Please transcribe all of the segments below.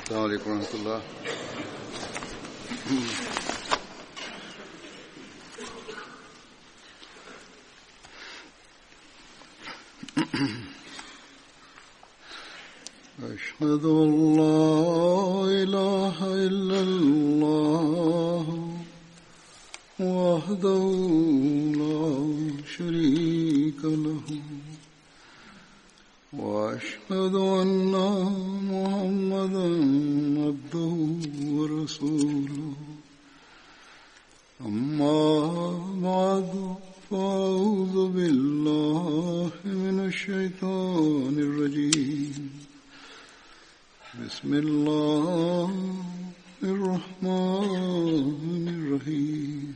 السلام عليكم ورحمة الله. أشهد أن لا إله إلا الله وحده لا شريك له وأشهد أن محمدا عبده ورسوله أما بعد فأعوذ بالله من الشيطان الرجيم بسم الله الرحمن الرحيم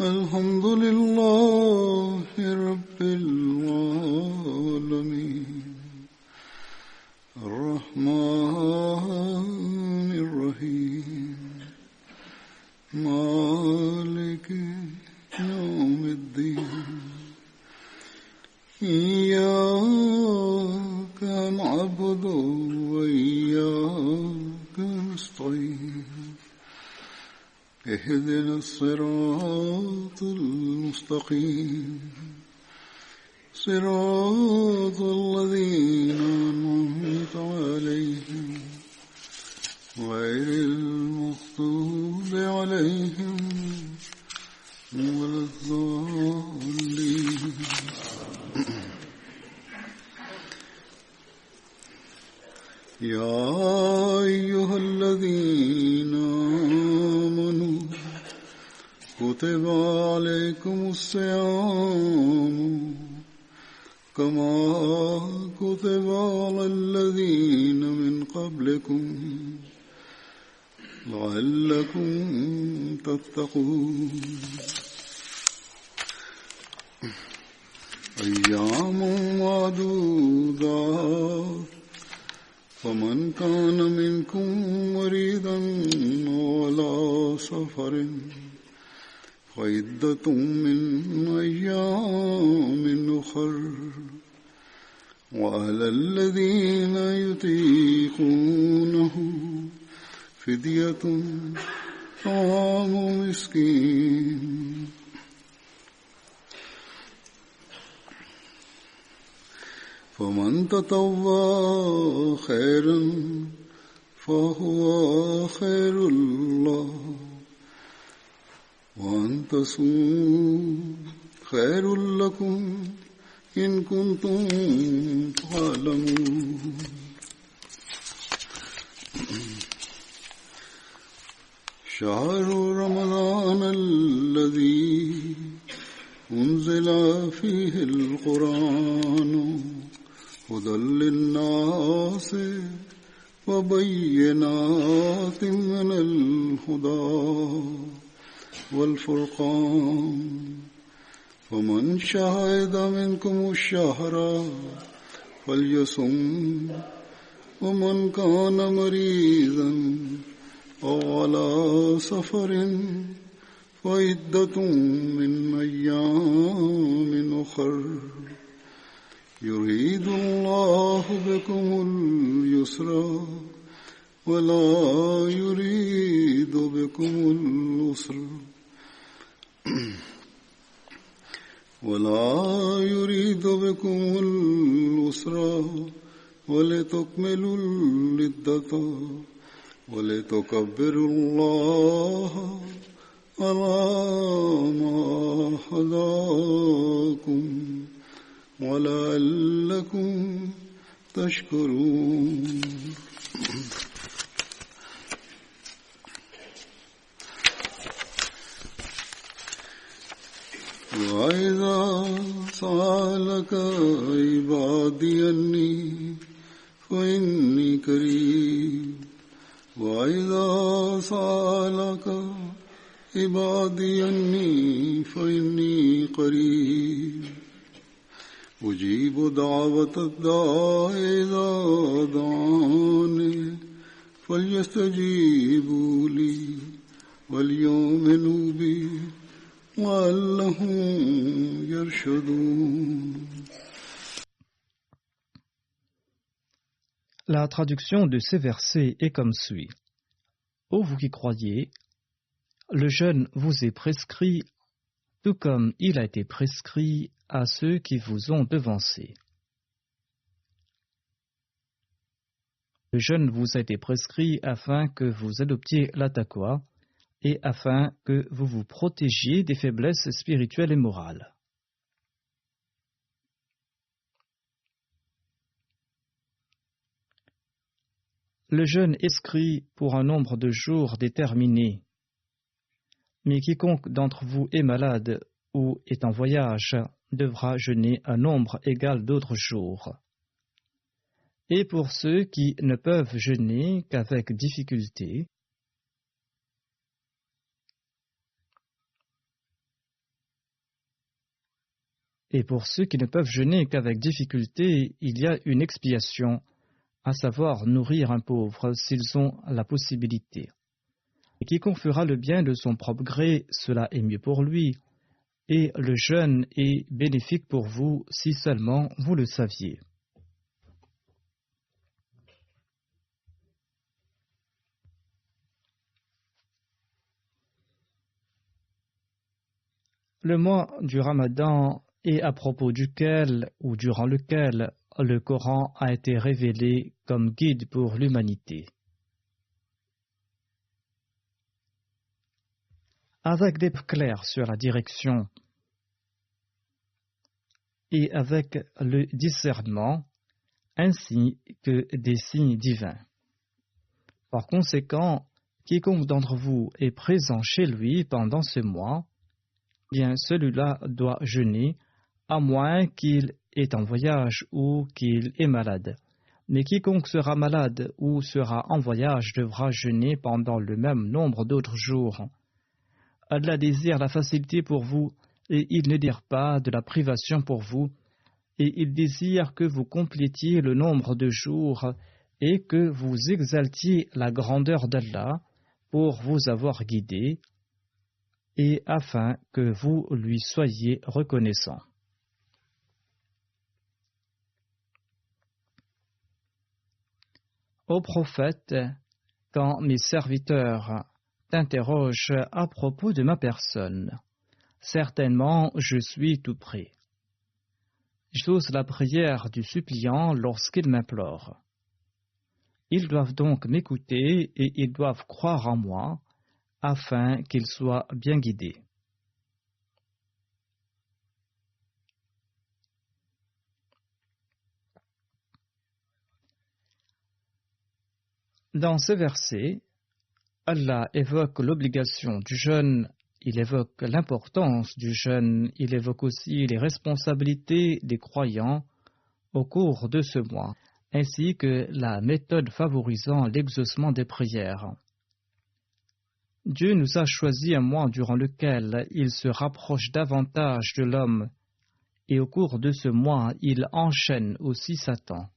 الحمد لله رب العالمين الرحمن الرحيم مالك يوم الدين إياك نعبد وإياك نستعين اهدنا الصراط المستقيم صراط الذين أنعمت عليهم غير المغضوب عليهم ولا الضالين. يا أيها الذين آمنوا كتب عليكم الصيام كما كتب على الذين من قبلكم لعلكم تتقون. أيام معدودات فمن كان منكم مريضا على سفر فعدة من أيام أخر وعلى الذين يطيقونه فدية طعام مسكين فمن تطوع خيرا فهو خير الله وأن تصوموا خير لكم إن كنتم تعلمون. شهر رمضان الذي أنزل فيه القرآن هدى للناس وبينات من الهدى والفرقان فمن شهد منكم الشهر فليصم ومن كان مريضا أو على سفر فعدة من أيام أخر يريد الله بكم اليسر ولا يريد بكم العسر ولتكملوا العدة ولتكبروا الله على ما هداكم ولعلكم تشكرون. وإذا سألك عبادي أني فإني قريب وإذا سألك عبادي أني فإني قريب أجيب دعوة الداع إذا دعاني فليستجيبوا لي وليؤمنوا بي لعلهم يرشدون. La traduction de ces versets est comme suit. Ô vous qui croyez, le jeûne vous est prescrit, tout comme il a été prescrit à ceux qui vous ont devancés. Le jeûne vous a été prescrit afin que vous adoptiez la taqwa et afin que vous vous protégiez des faiblesses spirituelles et morales. Le jeûne est inscrit pour un nombre de jours déterminé, mais quiconque d'entre vous est malade ou est en voyage devra jeûner un nombre égal d'autres jours. Et pour ceux qui ne peuvent jeûner qu'avec difficulté, il y a une expiation, à savoir nourrir un pauvre s'ils ont la possibilité. Et quiconque fera le bien de son propre gré, cela est mieux pour lui, et le jeûne est bénéfique pour vous si seulement vous le saviez. Le mois du Ramadan est à propos duquel ou durant lequel le Coran a été révélé comme guide pour l'humanité. Avec des preuves claires sur la direction et avec le discernement, ainsi que des signes divins. Par conséquent, quiconque d'entre vous est présent chez lui pendant ce mois, bien celui-là doit jeûner, à moins qu'il est en voyage ou qu'il est malade. Mais quiconque sera malade ou sera en voyage devra jeûner pendant le même nombre d'autres jours. Allah désire la facilité pour vous, et il ne désire pas de la privation pour vous, et il désire que vous complétiez le nombre de jours et que vous exaltiez la grandeur d'Allah pour vous avoir guidé, et afin que vous lui soyez reconnaissants. Ô prophète, quand mes serviteurs t'interrogent à propos de ma personne, certainement je suis tout près. J'ose la prière du suppliant lorsqu'il m'implore. Ils doivent donc m'écouter et ils doivent croire en moi, afin qu'ils soient bien guidés. Dans ce verset, Allah évoque l'obligation du jeûne, il évoque l'importance du jeûne, il évoque aussi les responsabilités des croyants au cours de ce mois, ainsi que la méthode favorisant l'exaucement des prières. Dieu nous a choisi un mois durant lequel il se rapproche davantage de l'homme, et au cours de ce mois, il enchaîne aussi Satan.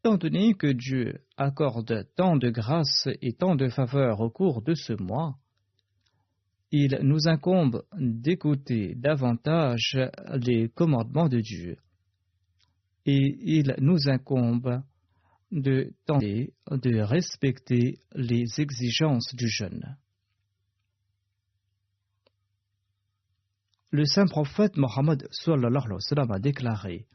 Étant donné que Dieu accorde tant de grâces et tant de faveurs au cours de ce mois, il nous incombe d'écouter davantage les commandements de Dieu. Et il nous incombe de tenter de respecter les exigences du jeûne. Le saint prophète Mohammed sallallahu alayhi wa sallam a déclaré: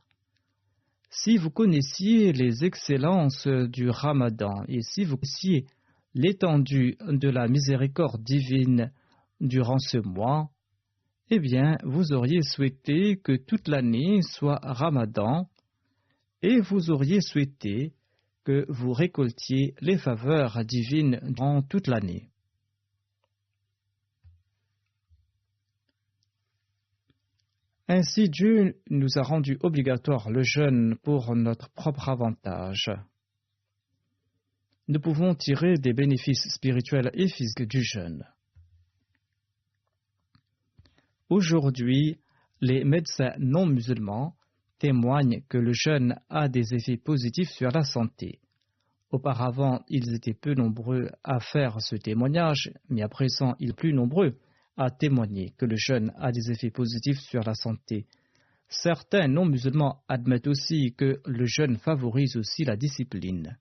si vous connaissiez les excellences du Ramadan et si vous connaissiez l'étendue de la miséricorde divine durant ce mois, eh bien, vous auriez souhaité que toute l'année soit Ramadan et vous auriez souhaité que vous récoltiez les faveurs divines durant toute l'année. Ainsi, Dieu nous a rendu obligatoire le jeûne pour notre propre avantage. Nous pouvons tirer des bénéfices spirituels et physiques du jeûne. Aujourd'hui, les médecins non musulmans témoignent que le jeûne a des effets positifs sur la santé. Auparavant, ils étaient peu nombreux à faire ce témoignage, mais à présent, ils sont plus nombreux à témoigner que le jeûne a des effets positifs sur la santé. Certains non-musulmans admettent aussi que le jeûne favorise aussi la discipline.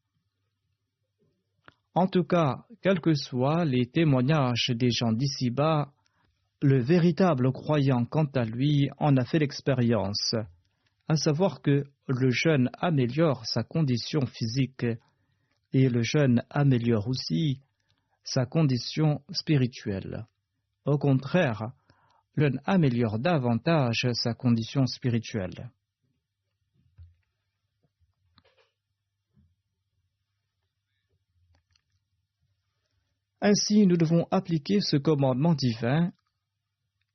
En tout cas, quels que soient les témoignages des gens d'ici-bas, le véritable croyant, quant à lui, en a fait l'expérience, à savoir que le jeûne améliore sa condition physique et le jeûne améliore aussi sa condition spirituelle. Au contraire, le jeûne améliore davantage sa condition spirituelle. Ainsi, nous devons appliquer ce commandement divin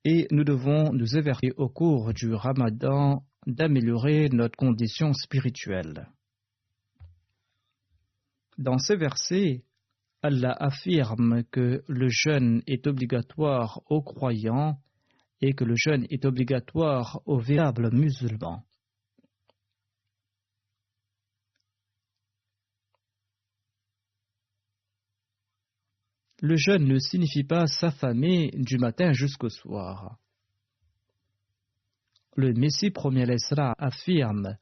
et nous devons nous évertuer au cours du Ramadan d'améliorer notre condition spirituelle. Dans ces versets, Allah affirme que le jeûne est obligatoire aux croyants et que le jeûne est obligatoire aux véritables musulmans. Le jeûne ne signifie pas s'affamer du matin jusqu'au soir. Le Messie premier l'Isra affirme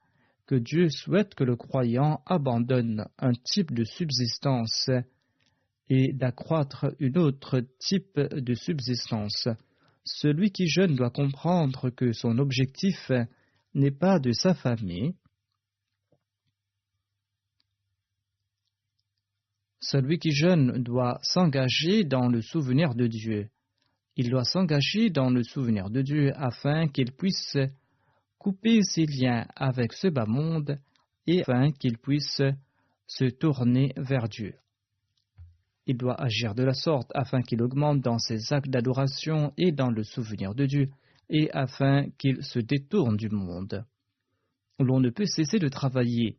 que Dieu souhaite que le croyant abandonne un type de subsistance et d'accroître un autre type de subsistance. Celui qui jeûne doit comprendre que son objectif n'est pas de s'affamer. Celui qui jeûne doit s'engager dans le souvenir de Dieu. Il doit s'engager dans le souvenir de Dieu afin qu'il puisse couper ses liens avec ce bas monde et afin qu'il puisse se tourner vers Dieu. Il doit agir de la sorte afin qu'il augmente dans ses actes d'adoration et dans le souvenir de Dieu et afin qu'il se détourne du monde. L'on ne peut cesser de travailler.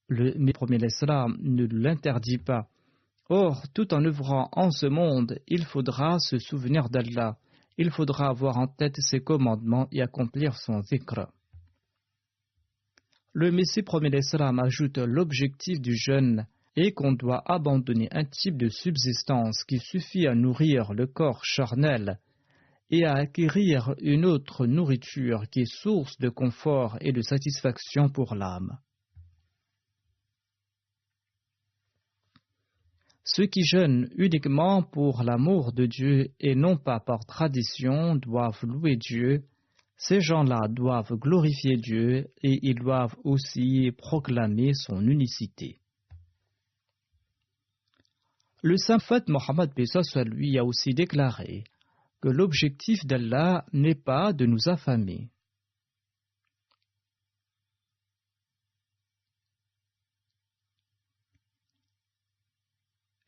Le premier l'Islam ne l'interdit pas. Or, tout en œuvrant en ce monde, il faudra se souvenir d'Allah. Il faudra avoir en tête ses commandements et accomplir son zikr. Le Messie premier l'Islam ajoute l'objectif du jeûne et qu'on doit abandonner un type de subsistance qui suffit à nourrir le corps charnel et à acquérir une autre nourriture qui est source de confort et de satisfaction pour l'âme. Ceux qui jeûnent uniquement pour l'amour de Dieu et non pas par tradition doivent louer Dieu. Ces gens-là doivent glorifier Dieu et ils doivent aussi proclamer son unicité. Le saint prophète Mohammed soit lui a aussi déclaré que l'objectif d'Allah n'est pas de nous affamer.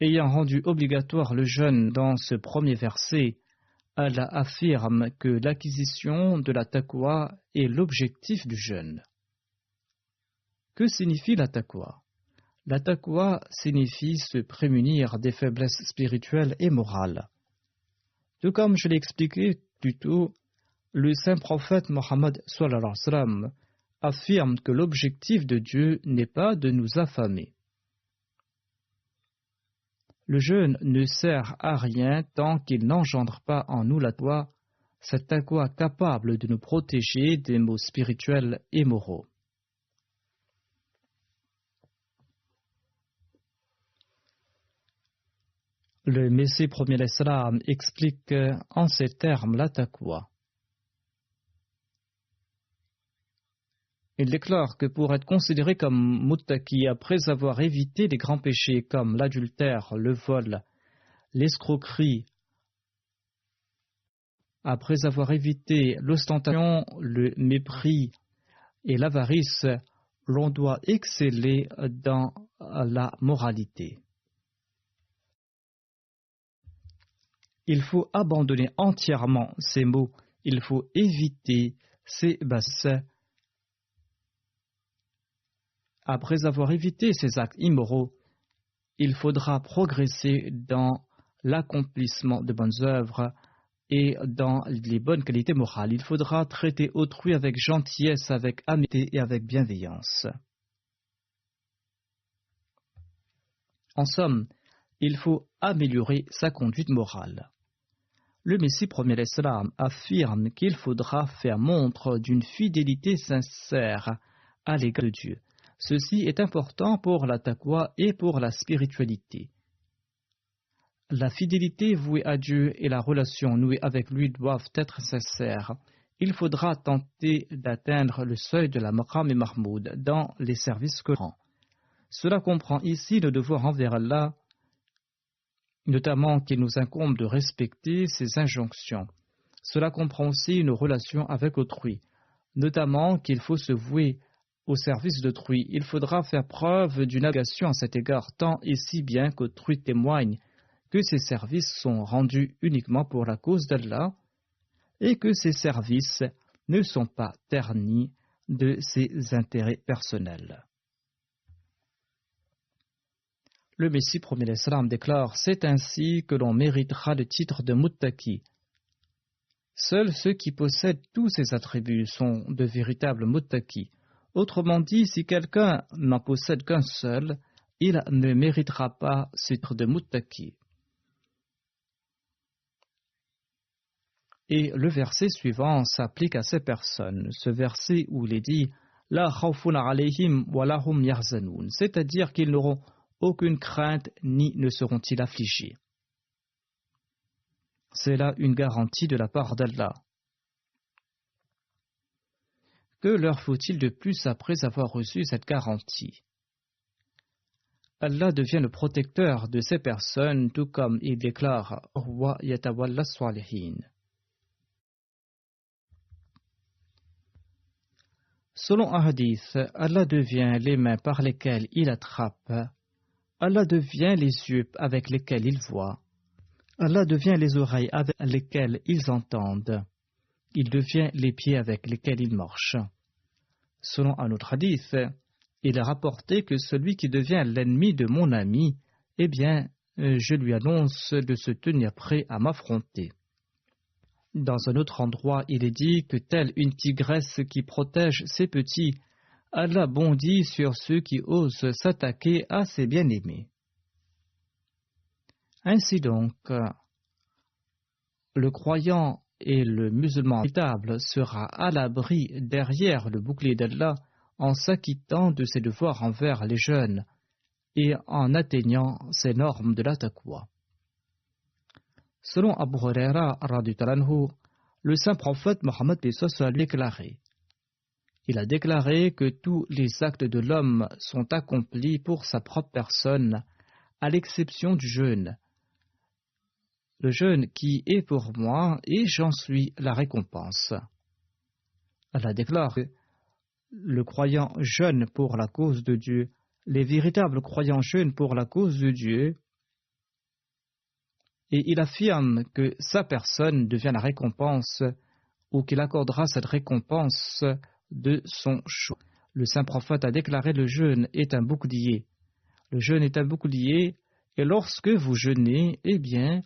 Ayant rendu obligatoire le jeûne dans ce premier verset, Allah affirme que l'acquisition de la taqwa est l'objectif du jeûne. Que signifie la taqwa? La taqwa signifie se prémunir des faiblesses spirituelles et morales. Tout comme je l'ai expliqué plus tôt, le saint prophète Mohammed sallallahu alayhi wa sallam affirme que l'objectif de Dieu n'est pas de nous affamer. Le jeûne ne sert à rien tant qu'il n'engendre pas en nous la taqwa, cette taqwa capable de nous protéger des maux spirituels et moraux. Le Messie premier l'Islam explique en ces termes la taqwa. Il déclare que pour être considéré comme muttaqi après avoir évité les grands péchés comme l'adultère, le vol, l'escroquerie, après avoir évité l'ostentation, le mépris et l'avarice, l'on doit exceller dans la moralité. Il faut abandonner entièrement ces maux, il faut éviter ces basses. Après avoir évité ces actes immoraux, il faudra progresser dans l'accomplissement de bonnes œuvres et dans les bonnes qualités morales. Il faudra traiter autrui avec gentillesse, avec amitié et avec bienveillance. En somme, il faut améliorer sa conduite morale. Le Messie premier l'Islam affirme qu'il faudra faire montre d'une fidélité sincère à l'égard de Dieu. Ceci est important pour la taqwa et pour la spiritualité. La fidélité vouée à Dieu et la relation nouée avec lui doivent être sincères. Il faudra tenter d'atteindre le seuil de la maqam et mahmoud dans les services courants. Cela comprend ici le devoir envers Allah, notamment qu'il nous incombe de respecter ses injonctions. Cela comprend aussi une relation avec autrui, notamment qu'il faut se vouer au service d'autrui. Il faudra faire preuve d'une abnégation à cet égard, tant et si bien qu'autrui témoigne que ces services sont rendus uniquement pour la cause d'Allah et que ces services ne sont pas ternis de ses intérêts personnels. Le Messie premier l'Islam déclare: c'est ainsi que l'on méritera le titre de muttaqi. Seuls ceux qui possèdent tous ces attributs sont de véritables muttaqi. Autrement dit, si quelqu'un n'en possède qu'un seul, il ne méritera pas ce titre de muttaqi. Et le verset suivant s'applique à ces personnes. Ce verset où il est dit La khawfun alayhim wa lahum yahzanun, c'est-à-dire qu'ils n'auront aucune crainte ni ne seront-ils affligés. C'est là une garantie de la part d'Allah. Que leur faut-il de plus après avoir reçu cette garantie? Allah devient le protecteur de ces personnes, tout comme il déclare Wa yatawalla salihin. Selon un hadith, Allah devient les mains par lesquelles il attrape. Allah devient les yeux avec lesquels ils voient. Allah devient les oreilles avec lesquelles ils entendent. Il devient les pieds avec lesquels ils marchent. Selon un autre hadith, il est rapporté que celui qui devient l'ennemi de mon ami, eh bien, je lui annonce de se tenir prêt à m'affronter. Dans un autre endroit, il est dit que telle une tigresse qui protège ses petits, Allah bondit sur ceux qui osent s'attaquer à ses bien-aimés. Ainsi donc, le croyant et le musulman véritable sera à l'abri derrière le bouclier d'Allah en s'acquittant de ses devoirs envers les jeunes et en atteignant ses normes de la taqwa. Selon Abu Huraira radhiyallahu anhu, le saint prophète Mohammed a déclaré: il a déclaré que tous les actes de l'homme sont accomplis pour sa propre personne, à l'exception du jeûne. Le jeûne qui est pour moi et j'en suis la récompense. Allah déclare que le croyant jeûne pour la cause de Dieu, les véritables croyants jeûnent pour la cause de Dieu, et il affirme que sa personne devient la récompense ou qu'il accordera cette récompense de son choix. Le saint prophète a déclaré: le jeûne est un bouclier. Le jeûne est un bouclier, et lorsque vous jeûnez, eh bien,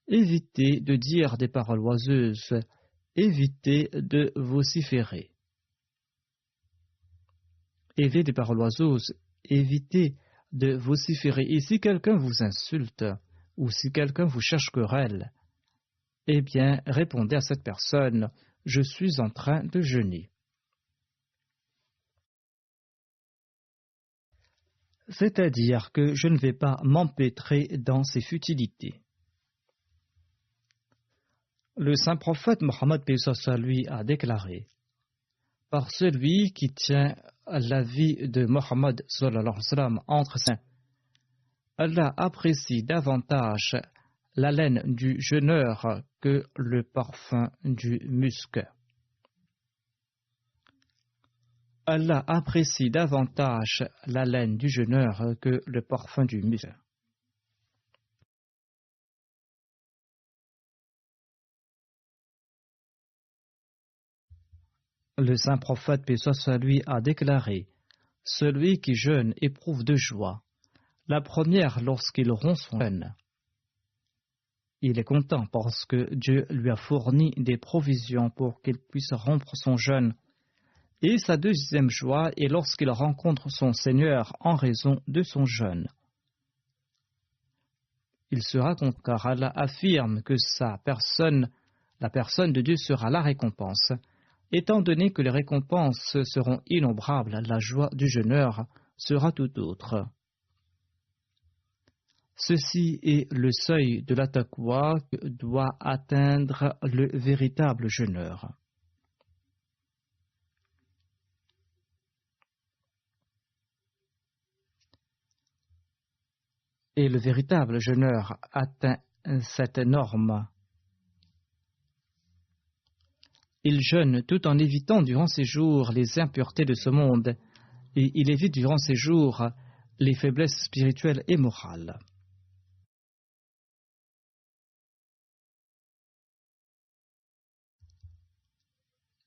évitez de dire des paroles oiseuses, évitez de vociférer. Évitez des paroles oiseuses, évitez de vociférer. Et si quelqu'un vous insulte, ou si quelqu'un vous cherche querelle, eh bien, répondez à cette personne: je suis en train de jeûner. C'est-à-dire que je ne vais pas m'empêtrer dans ces futilités. Le saint prophète Mohammed lui a déclaré: par celui qui tient la vie de Mohammed entre ses mains, Allah apprécie davantage la laine du jeûneur que le parfum du musc. Allah apprécie davantage la laine du jeûneur que le parfum du musc. Le saint prophète paix soit sur lui a déclaré: celui qui jeûne éprouve deux joies. La première lorsqu'il rompt son jeûne. Il est content parce que Dieu lui a fourni des provisions pour qu'il puisse rompre son jeûne. Et sa deuxième joie est lorsqu'il rencontre son Seigneur en raison de son jeûne. il sera contre, car Allah affirme que la personne de Dieu sera la récompense. Étant donné que les récompenses seront innombrables, la joie du jeûneur sera tout autre. Ceci est le seuil de la taqwa que doit atteindre le véritable jeûneur. Et le véritable jeûneur atteint cette norme. Il jeûne tout en évitant durant ses jours les impuretés de ce monde et il évite durant ses jours les faiblesses spirituelles et morales.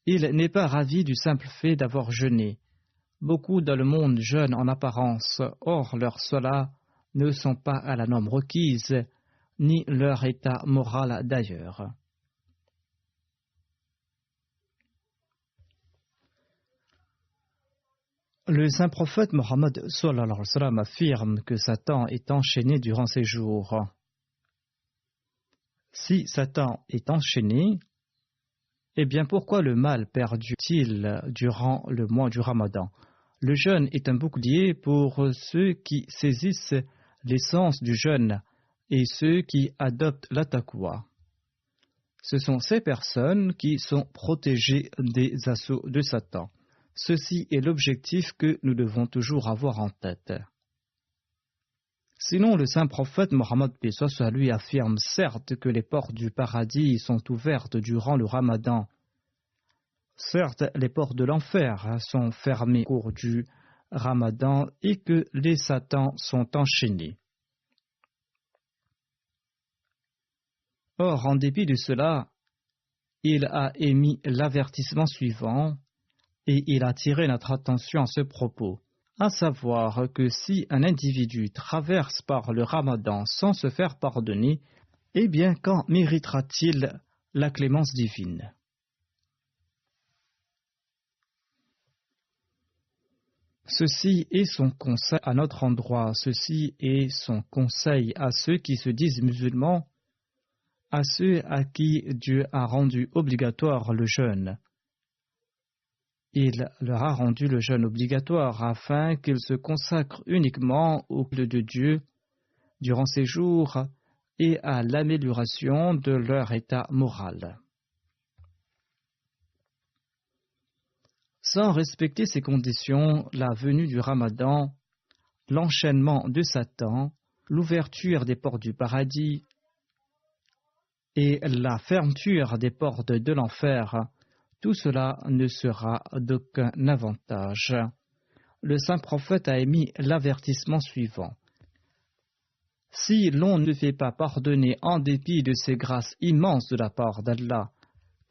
Il n'est pas ravi du simple fait d'avoir jeûné. Beaucoup dans le monde jeûnent en apparence, or leurs solas ne sont pas à la norme requise, ni leur état moral d'ailleurs. Le saint prophète Mohammed sallallahu alayhi wa sallam affirme que Satan est enchaîné durant ses jours. Si Satan est enchaîné, eh bien pourquoi le mal perdure-t-il durant le mois du Ramadan? Le jeûne est un bouclier pour ceux qui saisissent l'essence du jeûne et ceux qui adoptent la taqwa. Ce sont ces personnes qui sont protégées des assauts de Satan. Ceci est l'objectif que nous devons toujours avoir en tête. Sinon, le saint prophète Mohammed paix soit sur lui affirme certes que les portes du paradis sont ouvertes durant le Ramadan. Certes, les portes de l'enfer sont fermées au cours du Ramadan et que les satans sont enchaînés. Or, en dépit de cela, il a émis l'avertissement suivant et il a attiré notre attention à ce propos, à savoir que si un individu traverse par le Ramadan sans se faire pardonner, eh bien quand méritera-t-il la clémence divine? Ceci est son conseil à notre endroit, ceci est son conseil à ceux qui se disent musulmans, à ceux à qui Dieu a rendu obligatoire le jeûne. Il leur a rendu le jeûne obligatoire afin qu'ils se consacrent uniquement au culte de Dieu durant ces jours et à l'amélioration de leur état moral. Sans respecter ces conditions, la venue du Ramadan, l'enchaînement de Satan, l'ouverture des portes du paradis et la fermeture des portes de l'enfer, tout cela ne sera d'aucun avantage. Le saint prophète a émis l'avertissement suivant. Si l'on ne fait pas pardonner en dépit de ces grâces immenses de la part d'Allah,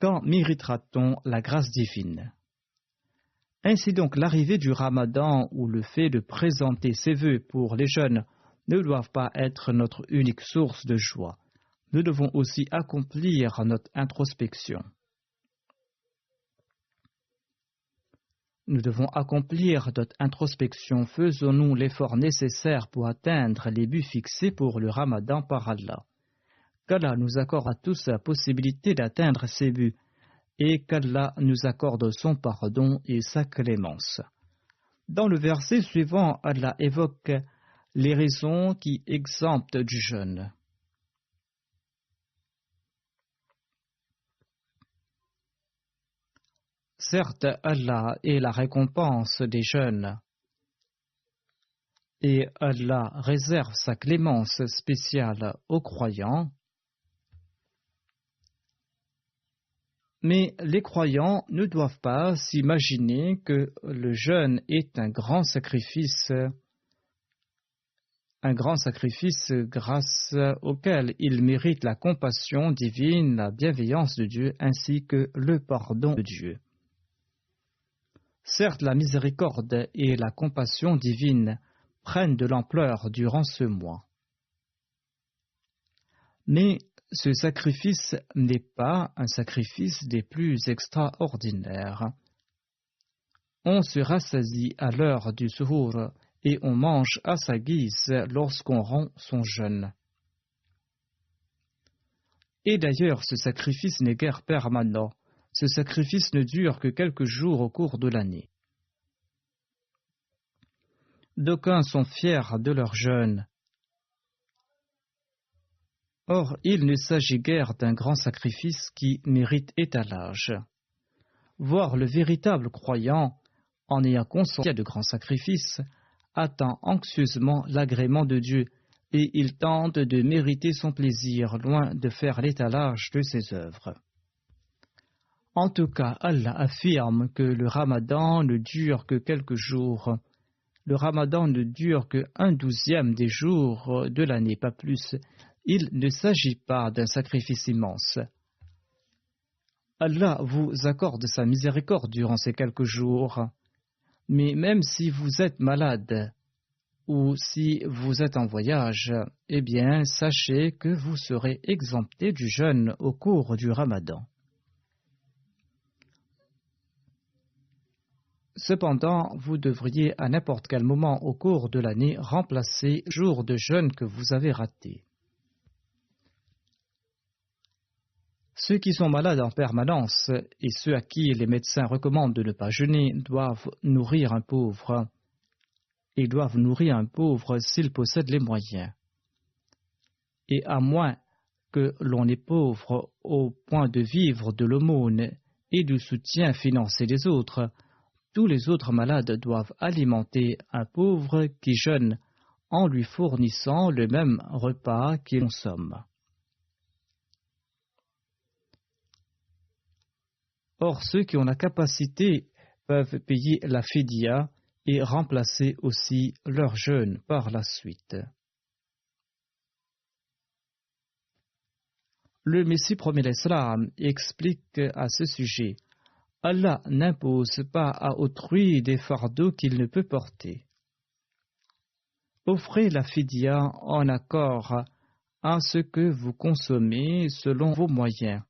quand méritera-t-on la grâce divine? Ainsi donc, l'arrivée du Ramadan ou le fait de présenter ses vœux pour les jeunes ne doivent pas être notre unique source de joie. Nous devons aussi accomplir notre introspection. Nous devons accomplir notre introspection. Faisons-nous l'effort nécessaire pour atteindre les buts fixés pour le Ramadan par Allah. Qu'Allah nous accorde à tous la possibilité d'atteindre ces buts et qu'Allah nous accorde son pardon et sa clémence. Dans le verset suivant, Allah évoque les raisons qui exemptent du jeûne. Certes, Allah est la récompense des jeûnes et Allah réserve sa clémence spéciale aux croyants, mais les croyants ne doivent pas s'imaginer que le jeûne est un grand sacrifice grâce auquel ils méritent la compassion divine, la bienveillance de Dieu ainsi que le pardon de Dieu. Certes, la miséricorde et la compassion divine prennent de l'ampleur durant ce mois. Mais ce sacrifice n'est pas un sacrifice des plus extraordinaires. On se rassasie à l'heure du suhour et on mange à sa guise lorsqu'on rompt son jeûne. Et d'ailleurs, ce sacrifice n'est guère permanent. Ce sacrifice ne dure que quelques jours au cours de l'année. D'aucuns sont fiers de leur jeûne. Or, il ne s'agit guère d'un grand sacrifice qui mérite étalage. Voir le véritable croyant, en ayant conscience de grands sacrifices, attend anxieusement l'agrément de Dieu et il tente de mériter son plaisir, loin de faire l'étalage de ses œuvres. En tout cas, Allah affirme que le Ramadan ne dure que quelques jours. Le Ramadan ne dure que 1/12 des jours de l'année, pas plus. Il ne s'agit pas d'un sacrifice immense. Allah vous accorde sa miséricorde durant ces quelques jours. Mais même si vous êtes malade ou si vous êtes en voyage, eh bien, sachez que vous serez exempté du jeûne au cours du Ramadan. Cependant, vous devriez à n'importe quel moment au cours de l'année remplacer le jour de jeûne que vous avez raté. Ceux qui sont malades en permanence et ceux à qui les médecins recommandent de ne pas jeûner doivent nourrir un pauvre. Ils doivent nourrir un pauvre s'ils possèdent les moyens. Et à moins que l'on est pauvre au point de vivre de l'aumône et du soutien financier des autres, tous les autres malades doivent alimenter un pauvre qui jeûne en lui fournissant le même repas qu'il consomme. Or, ceux qui ont la capacité peuvent payer la fidya et remplacer aussi leur jeûne par la suite. Le Messie promet l'Islam explique à ce sujet: Allah n'impose pas à autrui des fardeaux qu'il ne peut porter. Offrez la fidya en accord à ce que vous consommez selon vos moyens.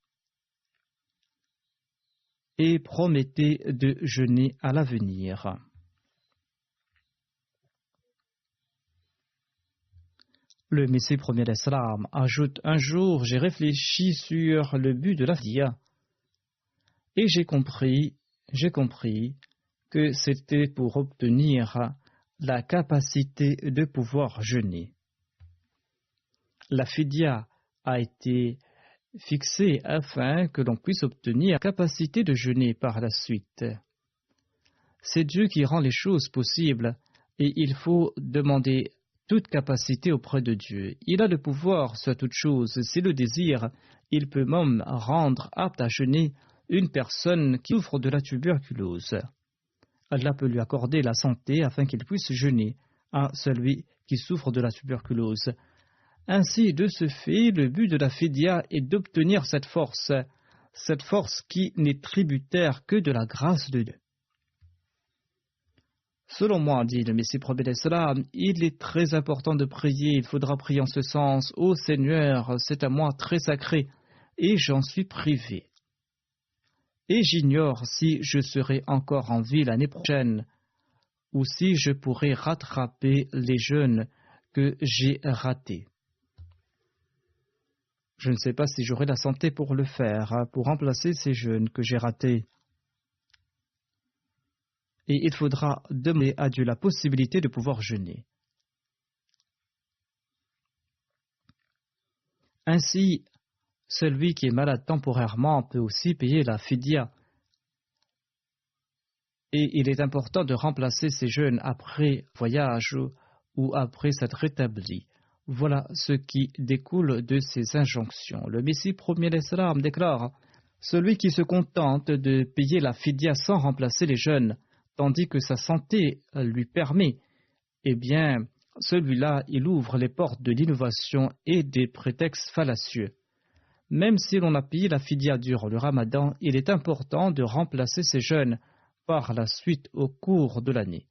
Et promettez de jeûner à l'avenir. Le Messie premier d'Islam ajoute: un jour, j'ai réfléchi sur le but de la fidya et j'ai compris que c'était pour obtenir la capacité de pouvoir jeûner. La fidya a été fixée afin que l'on puisse obtenir la capacité de jeûner par la suite. C'est Dieu qui rend les choses possibles et il faut demander toute capacité auprès de Dieu. Il a le pouvoir sur toute chose. S'il le désire, il peut même rendre apte à jeûner une personne qui souffre de la tuberculose. Allah peut lui accorder la santé afin qu'il puisse jeûner à celui qui souffre de la tuberculose. Ainsi, de ce fait, le but de la fidya est d'obtenir cette force qui n'est tributaire que de la grâce de Dieu. Selon moi, dit le Messie prophète d'Islam, il est très important de prier, il faudra prier en ce sens: ô Seigneur, c'est à moi très sacré, et j'en suis privé. Et j'ignore si je serai encore en vie l'année prochaine, ou si je pourrai rattraper les jeûnes que j'ai ratés. Je ne sais pas si j'aurai la santé pour le faire, pour remplacer ces jeûnes que j'ai ratés. Et il faudra demander à Dieu la possibilité de pouvoir jeûner. Ainsi, celui qui est malade temporairement peut aussi payer la fidya. Et il est important de remplacer ces jeûnes après voyage ou après s'être rétabli. Voilà ce qui découle de ces injonctions. Le Messie premier d'Islam déclare: celui qui se contente de payer la fidya sans remplacer les jeûnes, tandis que sa santé lui permet, eh bien, celui-là, il ouvre les portes de l'innovation et des prétextes fallacieux. Même si l'on a payé la fidya durant le Ramadan, il est important de remplacer ces jeûnes par la suite au cours de l'année.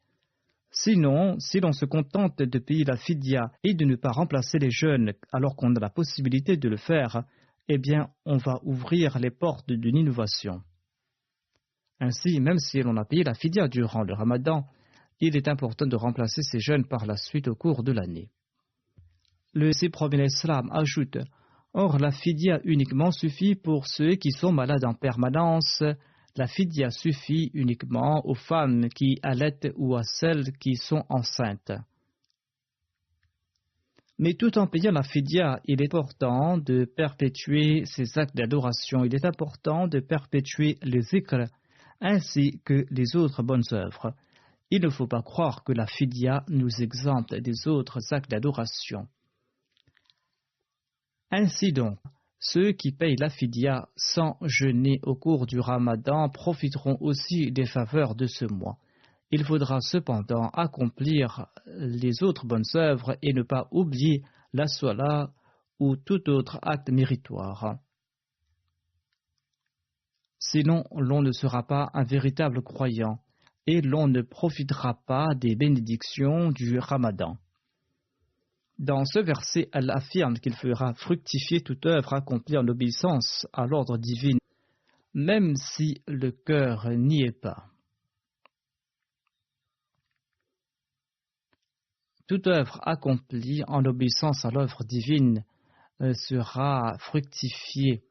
Sinon, si l'on se contente de payer la fidya et de ne pas remplacer les jeûnes alors qu'on a la possibilité de le faire, eh bien, on va ouvrir les portes d'une innovation. Ainsi, même si l'on a payé la fidya durant le Ramadan, il est important de remplacer ces jeûnes par la suite au cours de l'année. Le Messie prophète d'Islam ajoute: Or, la fidya uniquement suffit pour ceux qui sont malades en permanence. La fidya suffit uniquement aux femmes qui allaitent ou à celles qui sont enceintes. Mais tout en payant la fidya, il est important de perpétuer ces actes d'adoration. Il est important de perpétuer les zikr ainsi que les autres bonnes œuvres. Il ne faut pas croire que la fidya nous exempte des autres actes d'adoration. Ainsi donc, ceux qui payent la fidya sans jeûner au cours du Ramadan profiteront aussi des faveurs de ce mois. Il faudra cependant accomplir les autres bonnes œuvres et ne pas oublier la salat ou tout autre acte méritoire. Sinon, l'on ne sera pas un véritable croyant et l'on ne profitera pas des bénédictions du Ramadan. Dans ce verset, elle affirme qu'il fera fructifier toute œuvre accomplie en obéissance à l'ordre divin, même si le cœur n'y est pas. Toute œuvre accomplie en obéissance à l'œuvre divine sera fructifiée.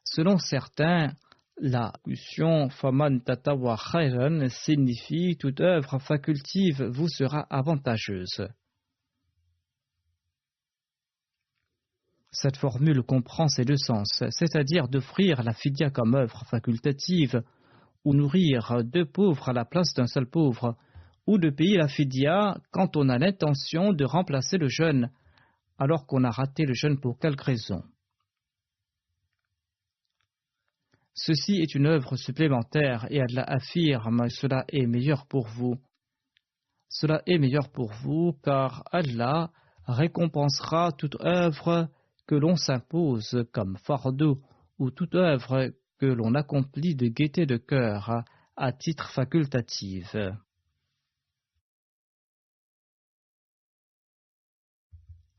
Selon certains, la locution Faman tatawa khayran signifie toute œuvre facultive vous sera avantageuse. Cette formule comprend ces deux sens, c'est-à-dire d'offrir la fidya comme œuvre facultative, ou nourrir deux pauvres à la place d'un seul pauvre, ou de payer la fidya quand on a l'intention de remplacer le jeûne, alors qu'on a raté le jeûne pour quelque raison. Ceci est une œuvre supplémentaire et Allah affirme cela est meilleur pour vous. Cela est meilleur pour vous car Allah récompensera toute œuvre que l'on s'impose comme fardeau ou toute œuvre que l'on accomplit de gaieté de cœur à titre facultatif.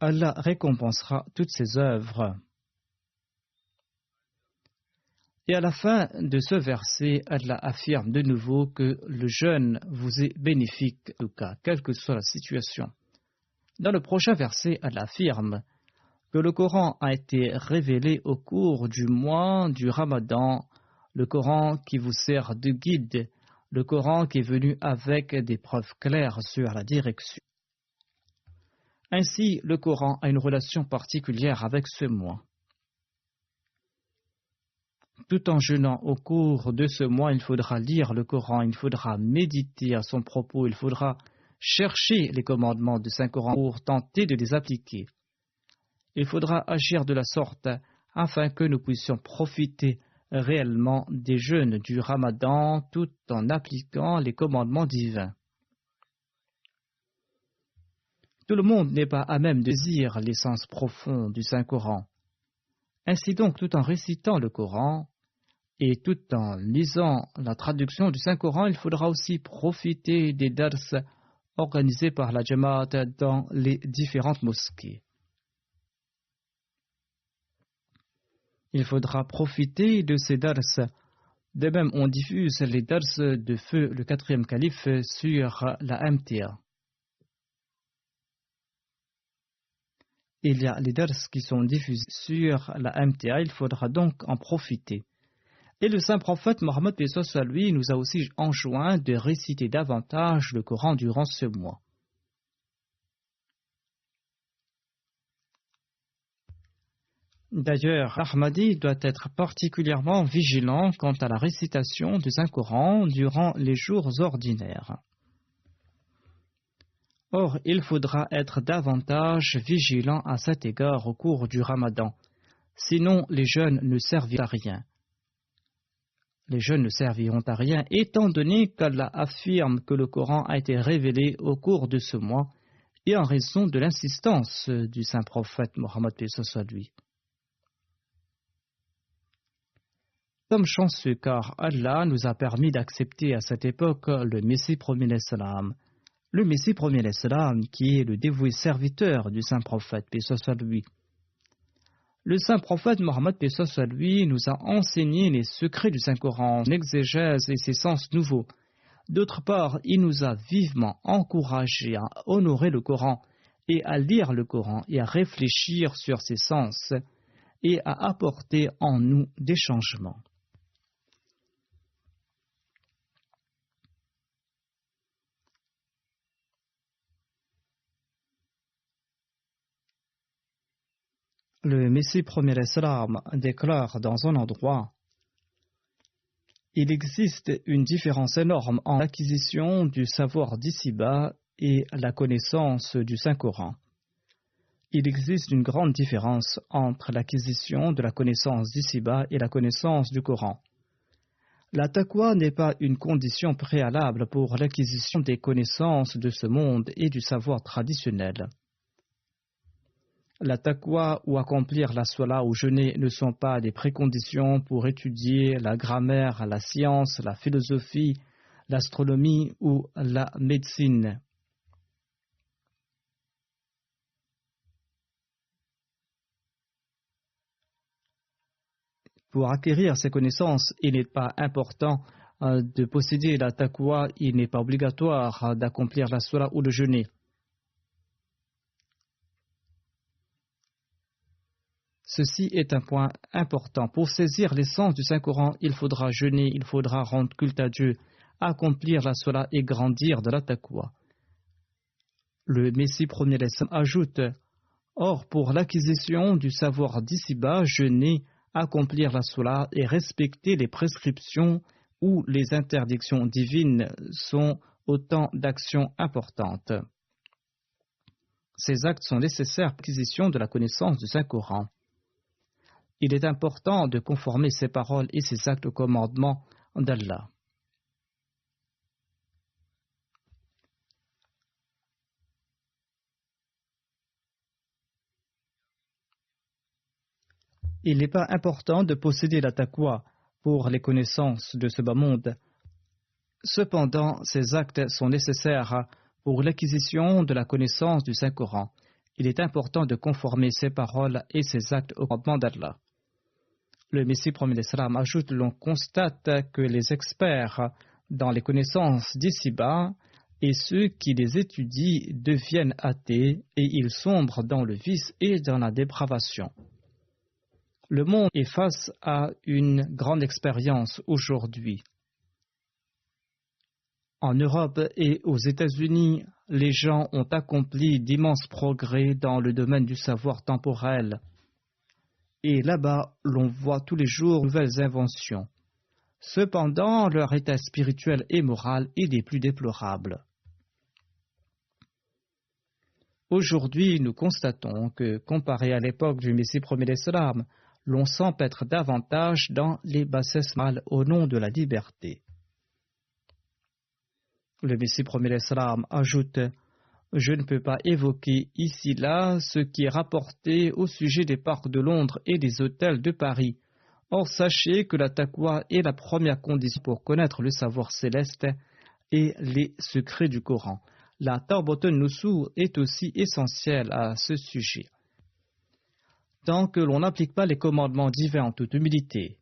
Allah récompensera toutes ces œuvres. Et à la fin de ce verset, Allah affirme de nouveau que le jeûne vous est bénéfique, en tout cas, quelle que soit la situation. Dans le prochain verset, Allah affirme que le Coran a été révélé au cours du mois du Ramadan, le Coran qui vous sert de guide, le Coran qui est venu avec des preuves claires sur la direction. Ainsi, le Coran a une relation particulière avec ce mois. Tout en jeûnant au cours de ce mois, il faudra lire le Coran, il faudra méditer à son propos, il faudra chercher les commandements du Saint-Coran pour tenter de les appliquer. Il faudra agir de la sorte afin que nous puissions profiter réellement des jeûnes du Ramadan tout en appliquant les commandements divins. Tout le monde n'est pas à même de saisir l'essence profonde du Saint-Coran. Ainsi donc, tout en récitant le Coran et tout en lisant la traduction du Saint-Coran, il faudra aussi profiter des dars organisés par la Jamaat dans les différentes mosquées. Il faudra profiter de ces dars. De même, on diffuse les dars de feu le 4e calife sur la MTA. Il y a les dars qui sont diffusés sur la MTA, il faudra donc en profiter. Et le saint prophète Mohammed lui nous a aussi enjoint de réciter davantage le Coran durant ce mois. D'ailleurs, l'Ahmadi doit être particulièrement vigilant quant à la récitation du Saint-Coran durant les jours ordinaires. Or, il faudra être davantage vigilant à cet égard au cours du Ramadan. Sinon, les jeûnes ne serviront à rien. Les jeûnes ne serviront à rien, étant donné qu'Allah affirme que le Coran a été révélé au cours de ce mois et en raison de l'insistance du saint prophète Mohammed lui. Comme chanceux, car Allah nous a permis d'accepter à cette époque le Messie premier l'Islam. Le Messie premier l'Islam qui est le dévoué serviteur du saint prophète lui. Le saint prophète Mohammed lui nous a enseigné les secrets du Saint-Coran, son exégèse et ses sens nouveaux. D'autre part, il nous a vivement encouragés à honorer le Coran et à lire le Coran et à réfléchir sur ses sens et à apporter en nous des changements. Le Messie premier Islam déclare dans un endroit: il existe une différence énorme entre l'acquisition du savoir d'ici-bas et la connaissance du Saint-Coran. Il existe une grande différence entre l'acquisition de la connaissance d'ici-bas et la connaissance du Coran. La taqwa n'est pas une condition préalable pour l'acquisition des connaissances de ce monde et du savoir traditionnel. La taqwa ou accomplir la salat ou jeûner ne sont pas des préconditions pour étudier la grammaire, la science, la philosophie, l'astronomie ou la médecine. Pour acquérir ces connaissances, il n'est pas important de posséder la taqwa, il n'est pas obligatoire d'accomplir la salat ou le jeûner. Ceci est un point important. Pour saisir l'essence du Saint-Coran, il faudra jeûner, il faudra rendre culte à Dieu, accomplir la salat et grandir de la taqwa. Le Messie premier ajoute: or, pour l'acquisition du savoir d'ici-bas, jeûner, accomplir la salat et respecter les prescriptions ou les interdictions divines sont autant d'actions importantes. Ces actes sont nécessaires pour l'acquisition de la connaissance du Saint-Coran. Il est important de conformer ses paroles et ses actes au commandement d'Allah. Il n'est pas important de posséder la taqwa pour les connaissances de ce bas monde. Cependant, ces actes sont nécessaires pour l'acquisition de la connaissance du Saint-Coran. Il est important de conformer ses paroles et ses actes au commandement d'Allah. Le Messie premier d'Islam ajoute: l'on constate que les experts dans les connaissances d'ici-bas et ceux qui les étudient deviennent athées et ils sombrent dans le vice et dans la dépravation. Le monde est face à une grande expérience aujourd'hui. En Europe et aux États-Unis, les gens ont accompli d'immenses progrès dans le domaine du savoir temporel. Et là-bas, l'on voit tous les jours de nouvelles inventions. Cependant, leur état spirituel et moral est des plus déplorables. Aujourd'hui, nous constatons que, comparé à l'époque du Messie premier d'Islam, l'on s'empêtre davantage dans les bassesses morales au nom de la liberté. Le Messie premier d'Islam ajoute: je ne peux pas évoquer ici-là ce qui est rapporté au sujet des parcs de Londres et des hôtels de Paris. Or, sachez que la taqwa est la première condition pour connaître le savoir céleste et les secrets du Coran. La Tarbotun Nusur est aussi essentielle à ce sujet. Tant que l'on n'applique pas les commandements divins en toute humilité,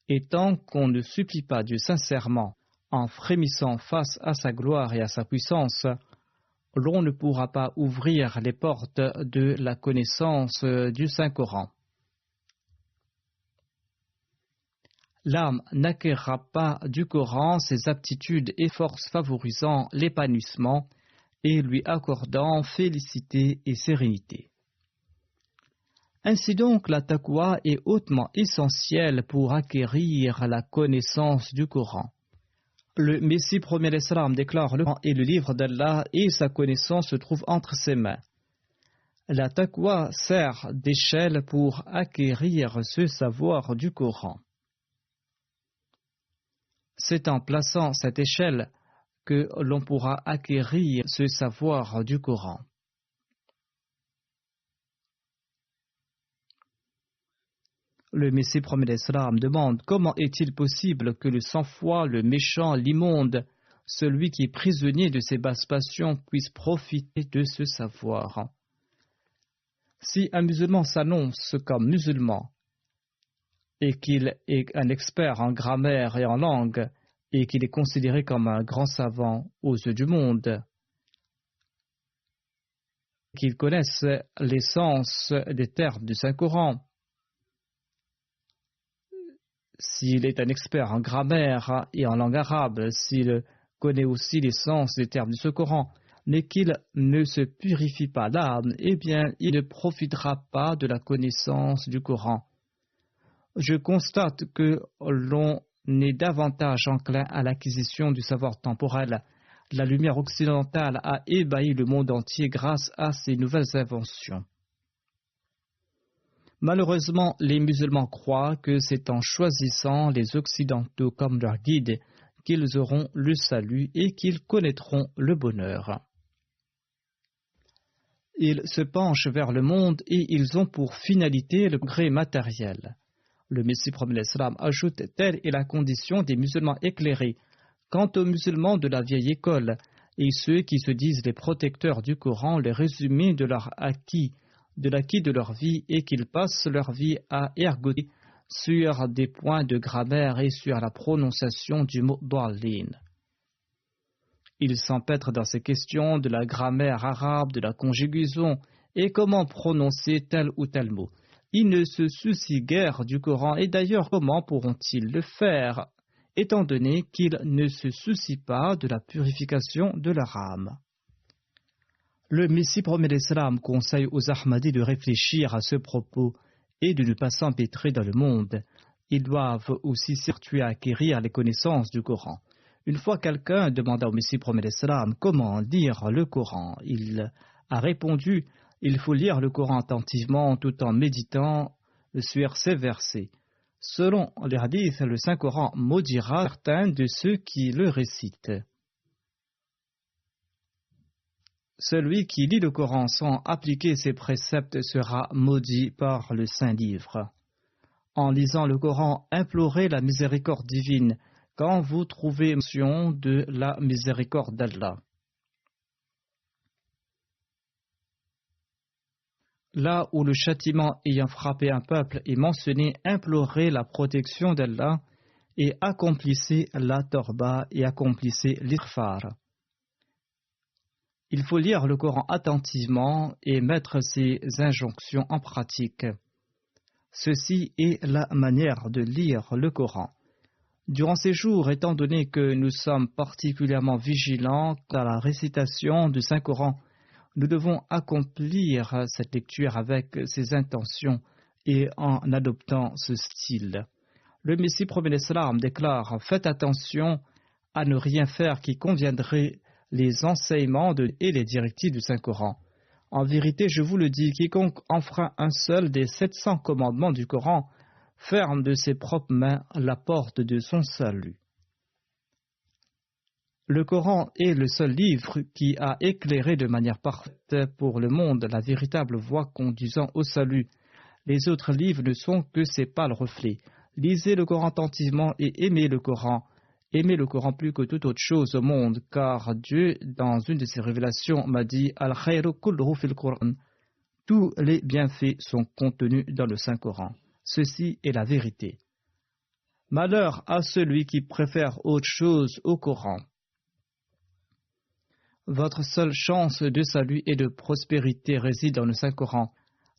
et tant qu'on ne supplie pas Dieu sincèrement en frémissant face à sa gloire et à sa puissance, l'on ne pourra pas ouvrir les portes de la connaissance du Saint-Coran. L'âme n'acquérera pas du Coran ses aptitudes et forces favorisant l'épanouissement et lui accordant félicité et sérénité. Ainsi donc, la taqwa est hautement essentielle pour acquérir la connaissance du Coran. Le Messie premier d'Islam déclare: le Coran est le livre d'Allah et sa connaissance se trouve entre ses mains. La taqwa sert d'échelle pour acquérir ce savoir du Coran. C'est en plaçant cette échelle que l'on pourra acquérir ce savoir du Coran. Le Messie premier d'Islam demande: comment est-il possible que le sang-froid, le méchant, l'immonde, celui qui est prisonnier de ses basses passions, puisse profiter de ce savoir? Si un musulman s'annonce comme musulman et qu'il est un expert en grammaire et en langue et qu'il est considéré comme un grand savant aux yeux du monde, qu'il connaisse l'essence des termes du Saint-Coran, s'il est un expert en grammaire et en langue arabe, s'il connaît aussi les sens des termes du Coran, mais qu'il ne se purifie pas l'âme, eh bien, il ne profitera pas de la connaissance du Coran. Je constate que l'on est davantage enclin à l'acquisition du savoir temporel. La lumière occidentale a ébahi le monde entier grâce à ces nouvelles inventions. Malheureusement, les musulmans croient que c'est en choisissant les Occidentaux comme leur guide qu'ils auront le salut et qu'ils connaîtront le bonheur. Ils se penchent vers le monde et ils ont pour finalité le progrès matériel. Le Messie prophète l'Islam ajoute « Telle est la condition des musulmans éclairés. Quant aux musulmans de la vieille école et ceux qui se disent les protecteurs du Coran, le résumé de leur acquis, de l'acquis de leur vie est qu'ils passent leur vie à ergoter sur des points de grammaire et sur la prononciation du mot dallin. Ils s'empêtrent dans ces questions de la grammaire arabe, de la conjugaison et comment prononcer tel ou tel mot. Ils ne se soucient guère du Coran et d'ailleurs comment pourront-ils le faire, étant donné qu'ils ne se soucient pas de la purification de leur âme. Le Messie prophète l'Islam conseille aux Ahmadis de réfléchir à ce propos et de ne pas s'empêtrer dans le monde. Ils doivent aussi s'évertuer à acquérir les connaissances du Coran. Une fois quelqu'un demanda au Messie prophète l'Islam comment lire le Coran. Il a répondu « Il faut lire le Coran attentivement tout en méditant sur ces versets. Selon les hadiths, le Saint-Coran maudira certains de ceux qui le récitent. Celui qui lit le Coran sans appliquer ses préceptes sera maudit par le Saint-Livre. En lisant le Coran, implorez la miséricorde divine quand vous trouvez mention de la miséricorde d'Allah. Là où le châtiment ayant frappé un peuple est mentionné, implorez la protection d'Allah et accomplissez la torba et accomplissez l'istighfar. Il faut lire le Coran attentivement et mettre ces injonctions en pratique. Ceci est la manière de lire le Coran. Durant ces jours, étant donné que nous sommes particulièrement vigilants à la récitation du Saint-Coran, nous devons accomplir cette lecture avec ces intentions et en adoptant ce style. Le Messie prophète l'Islam déclare « Faites attention à ne rien faire qui conviendrait les enseignements et les directives du Saint-Coran. En vérité, je vous le dis, quiconque enfreint un seul des 700 commandements du Coran ferme de ses propres mains la porte de son salut. » Le Coran est le seul livre qui a éclairé de manière parfaite pour le monde la véritable voie conduisant au salut. Les autres livres ne sont que ses pâles reflets. Lisez le Coran attentivement et aimez le Coran. Aimez le Coran plus que toute autre chose au monde, car Dieu, dans une de ses révélations, m'a dit « Al-khayru kulluhu fil Qur'an » Tous les bienfaits sont contenus dans le Saint-Coran. Ceci est la vérité. Malheur à celui qui préfère autre chose au Coran. Votre seule chance de salut et de prospérité réside dans le Saint-Coran.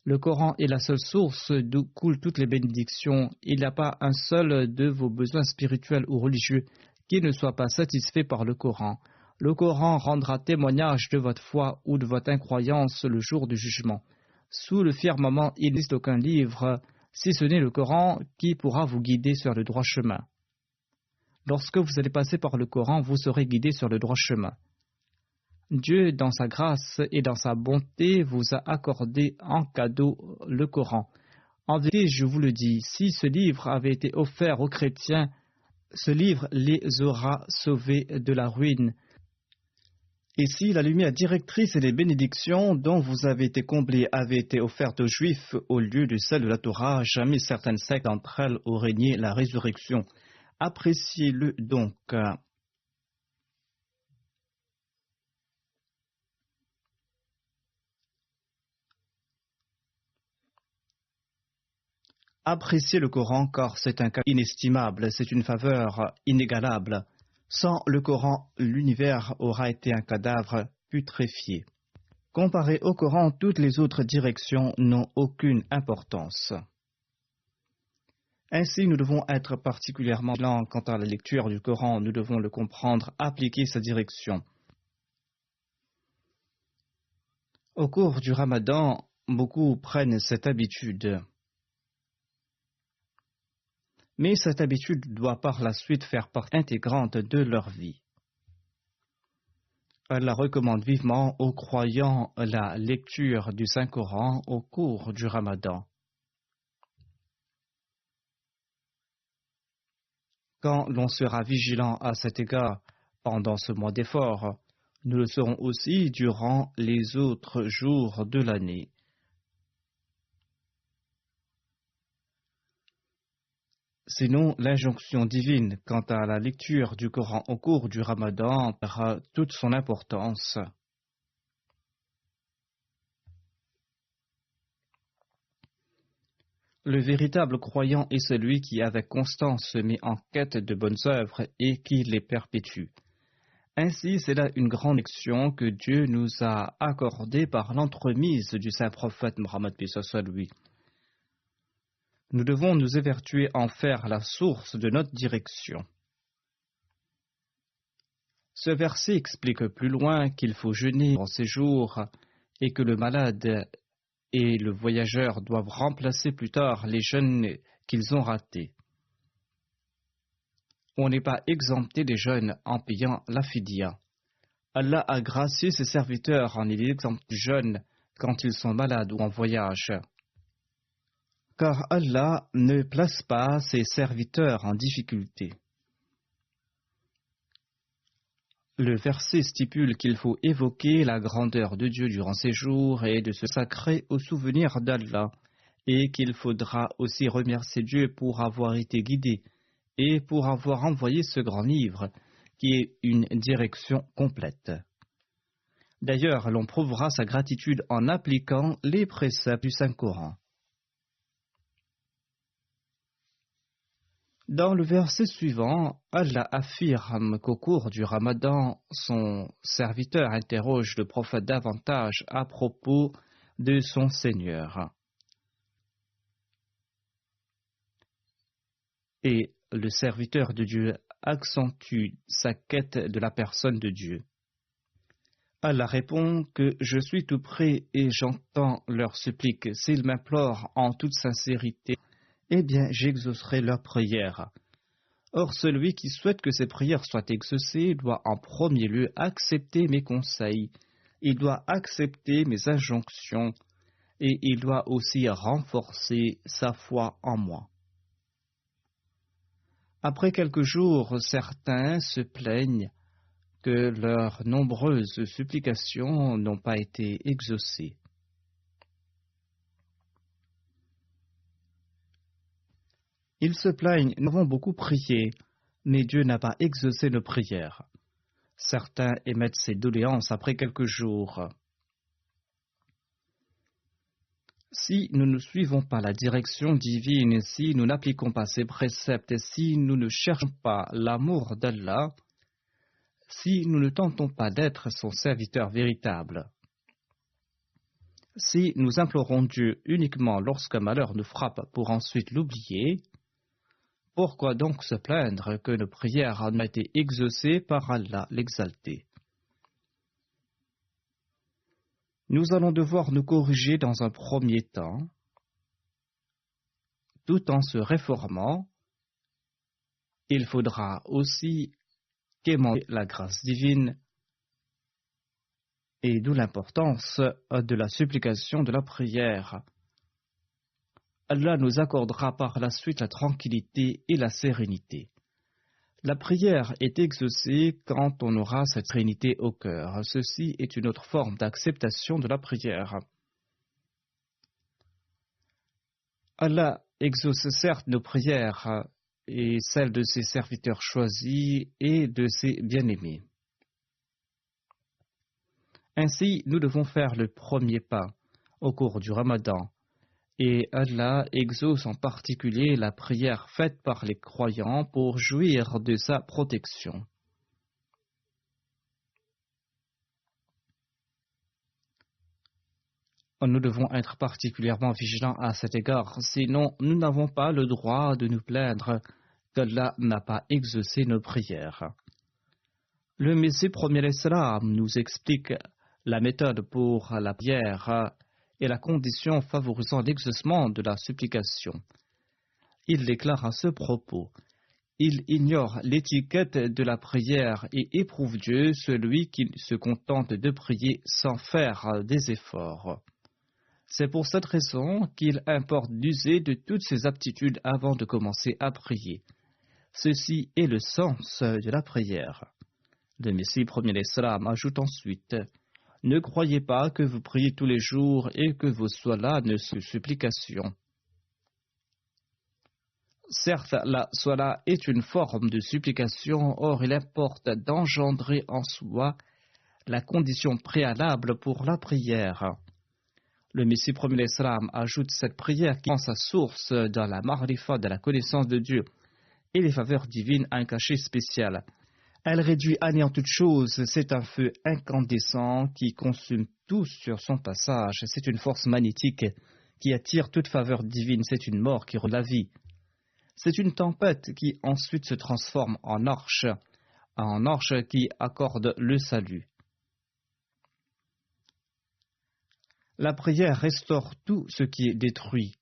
Le Coran est la seule source d'où coulent toutes les bénédictions. Il n'y a pas un seul de vos besoins spirituels ou religieux qui ne soit pas satisfait par le Coran. Le Coran rendra témoignage de votre foi ou de votre incroyance le jour du jugement. Sous le firmament, il n'existe aucun livre, si ce n'est le Coran, qui pourra vous guider sur le droit chemin. Lorsque vous allez passer par le Coran, vous serez guidé sur le droit chemin. Dieu, dans sa grâce et dans sa bonté, vous a accordé en cadeau le Coran. En vérité, je vous le dis, si ce livre avait été offert aux chrétiens, ce livre les aura sauvés de la ruine. Et si la lumière directrice et les bénédictions dont vous avez été comblés avaient été offertes aux Juifs au lieu de celles de la Torah, jamais certaines sectes d'entre elles auraient nié la résurrection. Appréciez-le donc. Appréciez le Coran car c'est un cas inestimable, c'est une faveur inégalable. Sans le Coran, l'univers aura été un cadavre putréfié. Comparé au Coran, toutes les autres directions n'ont aucune importance. Ainsi, nous devons être particulièrement vigilants quant à la lecture du Coran. Nous devons le comprendre, appliquer sa direction. Au cours du Ramadan, beaucoup prennent cette habitude. Mais cette habitude doit par la suite faire partie intégrante de leur vie. Allah recommande vivement aux croyants la lecture du Saint-Coran au cours du Ramadan. Quand l'on sera vigilant à cet égard pendant ce mois d'effort, nous le serons aussi durant les autres jours de l'année. Sinon, l'injonction divine quant à la lecture du Coran au cours du Ramadan perdra toute son importance. Le véritable croyant est celui qui, avec constance, se met en quête de bonnes œuvres et qui les perpétue. Ainsi, c'est là une grande leçon que Dieu nous a accordée par l'entremise du saint prophète Mohammed lui. Nous devons nous évertuer en faire la source de notre direction. Ce verset explique plus loin qu'il faut jeûner en ces jours et que le malade et le voyageur doivent remplacer plus tard les jeûnes qu'ils ont ratés. On n'est pas exempté des jeûnes en payant la fidya. Allah a gracié ses serviteurs en les exemptant du jeûne quand ils sont malades ou en voyage. Car Allah ne place pas ses serviteurs en difficulté. Le verset stipule qu'il faut évoquer la grandeur de Dieu durant ces jours et de se consacrer au souvenir d'Allah, et qu'il faudra aussi remercier Dieu pour avoir été guidé et pour avoir envoyé ce grand livre, qui est une direction complète. D'ailleurs, l'on prouvera sa gratitude en appliquant les préceptes du Saint-Coran. Dans le verset suivant, Allah affirme qu'au cours du Ramadan, son serviteur interroge le prophète davantage à propos de son Seigneur. Et le serviteur de Dieu accentue sa quête de la personne de Dieu. Allah répond que je suis tout près et j'entends leurs suppliques. S'ils m'implorent en toute sincérité, eh bien, j'exaucerai leurs prières. Or, celui qui souhaite que ses prières soient exaucées doit en premier lieu accepter mes conseils, il doit accepter mes injonctions, et il doit aussi renforcer sa foi en moi. Après quelques jours, certains se plaignent que leurs nombreuses supplications n'ont pas été exaucées. Ils se plaignent, nous avons beaucoup prié, mais Dieu n'a pas exaucé nos prières. Certains émettent ces doléances après quelques jours. Si nous ne suivons pas la direction divine, si nous n'appliquons pas ses préceptes, si nous ne cherchons pas l'amour d'Allah, si nous ne tentons pas d'être son serviteur véritable, si nous implorons Dieu uniquement lorsqu'un malheur nous frappe pour ensuite l'oublier, pourquoi donc se plaindre que nos prières n'ont été exaucées par Allah l'exalté? Nous allons devoir nous corriger dans un premier temps, tout en se réformant. Il faudra aussi quémander la grâce divine, et d'où l'importance de la supplication de la prière. Allah nous accordera par la suite la tranquillité et la sérénité. La prière est exaucée quand on aura cette sérénité au cœur. Ceci est une autre forme d'acceptation de la prière. Allah exauce certes nos prières et celles de ses serviteurs choisis et de ses bien-aimés. Ainsi, nous devons faire le premier pas au cours du Ramadan. Et Allah exauce en particulier la prière faite par les croyants pour jouir de sa protection. Nous devons être particulièrement vigilants à cet égard, sinon nous n'avons pas le droit de nous plaindre qu'Allah n'a pas exaucé nos prières. Le Messie premier l'Islam nous explique la méthode pour la prière et la condition favorisant l'exaucement de la supplication. Il déclare à ce propos: il ignore l'étiquette de la prière et éprouve Dieu celui qui se contente de prier sans faire des efforts. C'est pour cette raison qu'il importe d'user de toutes ses aptitudes avant de commencer à prier. Ceci est le sens de la prière. Le Messie premier l'Islam ajoute ensuite: ne croyez pas que vous priez tous les jours et que vos salas ne sont supplications. Certes, la salat est une forme de supplication, or il importe d'engendrer en soi la condition préalable pour la prière. Le Messie premier l'Islam ajoute cette prière qui prend sa source dans la ma'rifa de la connaissance de Dieu et les faveurs divines à un cachet spécial. Elle réduit à néant toute chose, c'est un feu incandescent qui consume tout sur son passage, c'est une force magnétique qui attire toute faveur divine, c'est une mort qui rend la vie. C'est une tempête qui ensuite se transforme en arche qui accorde le salut. La prière restaure tout ce qui est détruit,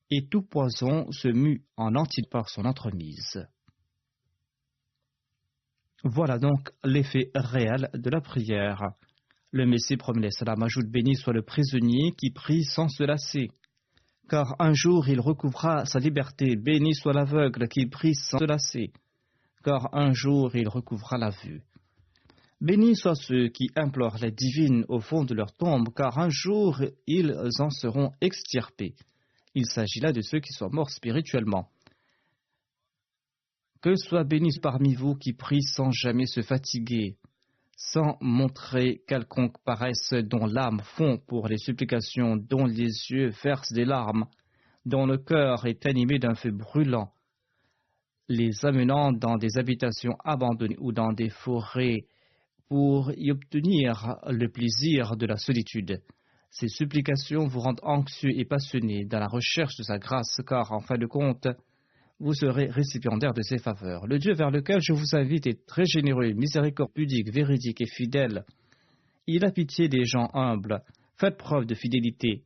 et tout poison se mue en antidote par son entremise. Voilà donc l'effet réel de la prière. Le Messie premier l'Islam ajoute: béni soit le prisonnier qui prie sans se lasser, car un jour il recouvra sa liberté. Béni soit l'aveugle qui prie sans se lasser, car un jour il recouvra la vue. Bénis soient ceux qui implorent l'aide divine au fond de leur tombe, car un jour ils en seront extirpés. Il s'agit là de ceux qui sont morts spirituellement. Que soient bénis parmi vous qui prient sans jamais se fatiguer, sans montrer quelconque paresse, dont l'âme fond pour les supplications, dont les yeux versent des larmes, dont le cœur est animé d'un feu brûlant, les amenant dans des habitations abandonnées ou dans des forêts pour y obtenir le plaisir de la solitude. Ces supplications vous rendent anxieux et passionnés dans la recherche de sa grâce, car en fin de compte, vous serez récipiendaire de ses faveurs. Le Dieu vers lequel je vous invite est très généreux, miséricordieux, pudique, véridique et fidèle. Il a pitié des gens humbles. Faites preuve de fidélité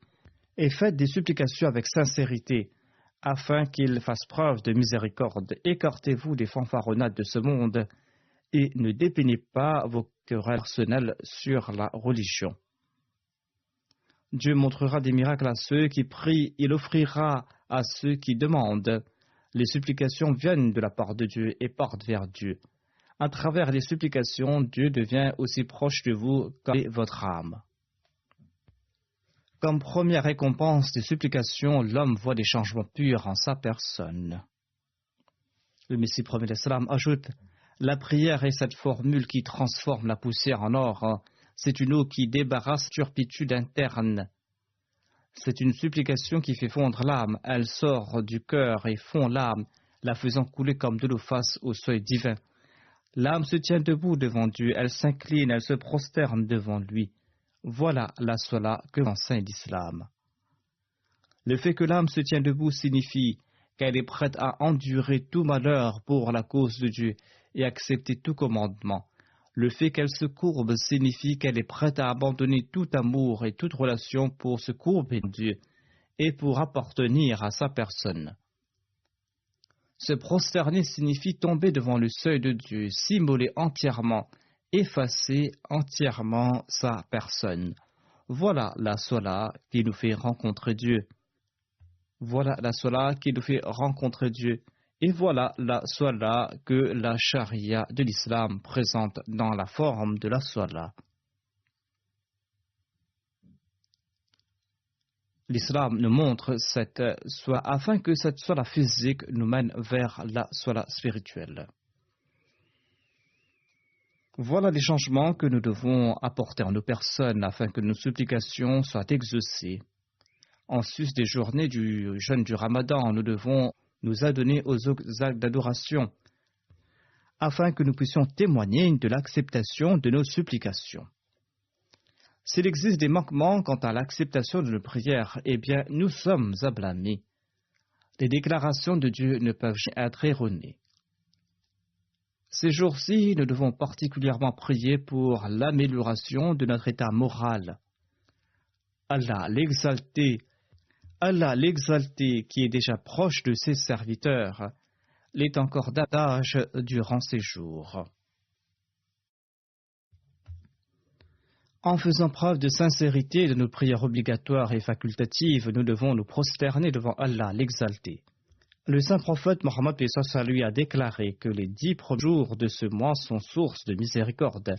et faites des supplications avec sincérité, afin qu'il fasse preuve de miséricorde. Écartez-vous des fanfaronnades de ce monde et ne dépeignez pas vos querelles personnelles sur la religion. Dieu montrera des miracles à ceux qui prient, il offrira à ceux qui demandent. Les supplications viennent de la part de Dieu et partent vers Dieu. À travers les supplications, Dieu devient aussi proche de vous que votre âme. Comme première récompense des supplications, l'homme voit des changements purs en sa personne. Le Messie premier l'Islam ajoute: la prière est cette formule qui transforme la poussière en or. C'est une eau qui débarrasse la turpitude interne. C'est une supplication qui fait fondre l'âme. Elle sort du cœur et fond l'âme, la faisant couler comme de l'eau face au seuil divin. L'âme se tient debout devant Dieu, elle s'incline, elle se prosterne devant lui. Voilà la salat que enseigne l'islam. Le fait que l'âme se tient debout signifie qu'elle est prête à endurer tout malheur pour la cause de Dieu et accepter tout commandement. Le fait qu'elle se courbe signifie qu'elle est prête à abandonner tout amour et toute relation pour se courber à Dieu et pour appartenir à sa personne. Se prosterner signifie tomber devant le seuil de Dieu, s'immoler entièrement, effacer entièrement sa personne. Voilà la salat qui nous fait rencontrer Dieu. Voilà la salat qui nous fait rencontrer Dieu. Et voilà la salat que la charia de l'islam présente dans la forme de la salat. L'islam nous montre cette salat afin que cette salat physique nous mène vers la salat spirituelle. Voilà les changements que nous devons apporter en nos personnes afin que nos supplications soient exaucées. En sus des journées du jeûne du Ramadan, nous devons nous adonner aux actes d'adoration, afin que nous puissions témoigner de l'acceptation de nos supplications. S'il existe des manquements quant à l'acceptation de nos prières, eh bien, nous sommes à blâmer. Les déclarations de Dieu ne peuvent jamais être erronées. Ces jours-ci, nous devons particulièrement prier pour l'amélioration de notre état moral. Allah l'exalté, qui est déjà proche de ses serviteurs, l'est encore davantage durant ces jours. En faisant preuve de sincérité de nos prières obligatoires et facultatives, nous devons nous prosterner devant Allah l'exalté. Le saint prophète Mohammed lui a déclaré que les 10 premiers jours de ce mois sont source de miséricorde,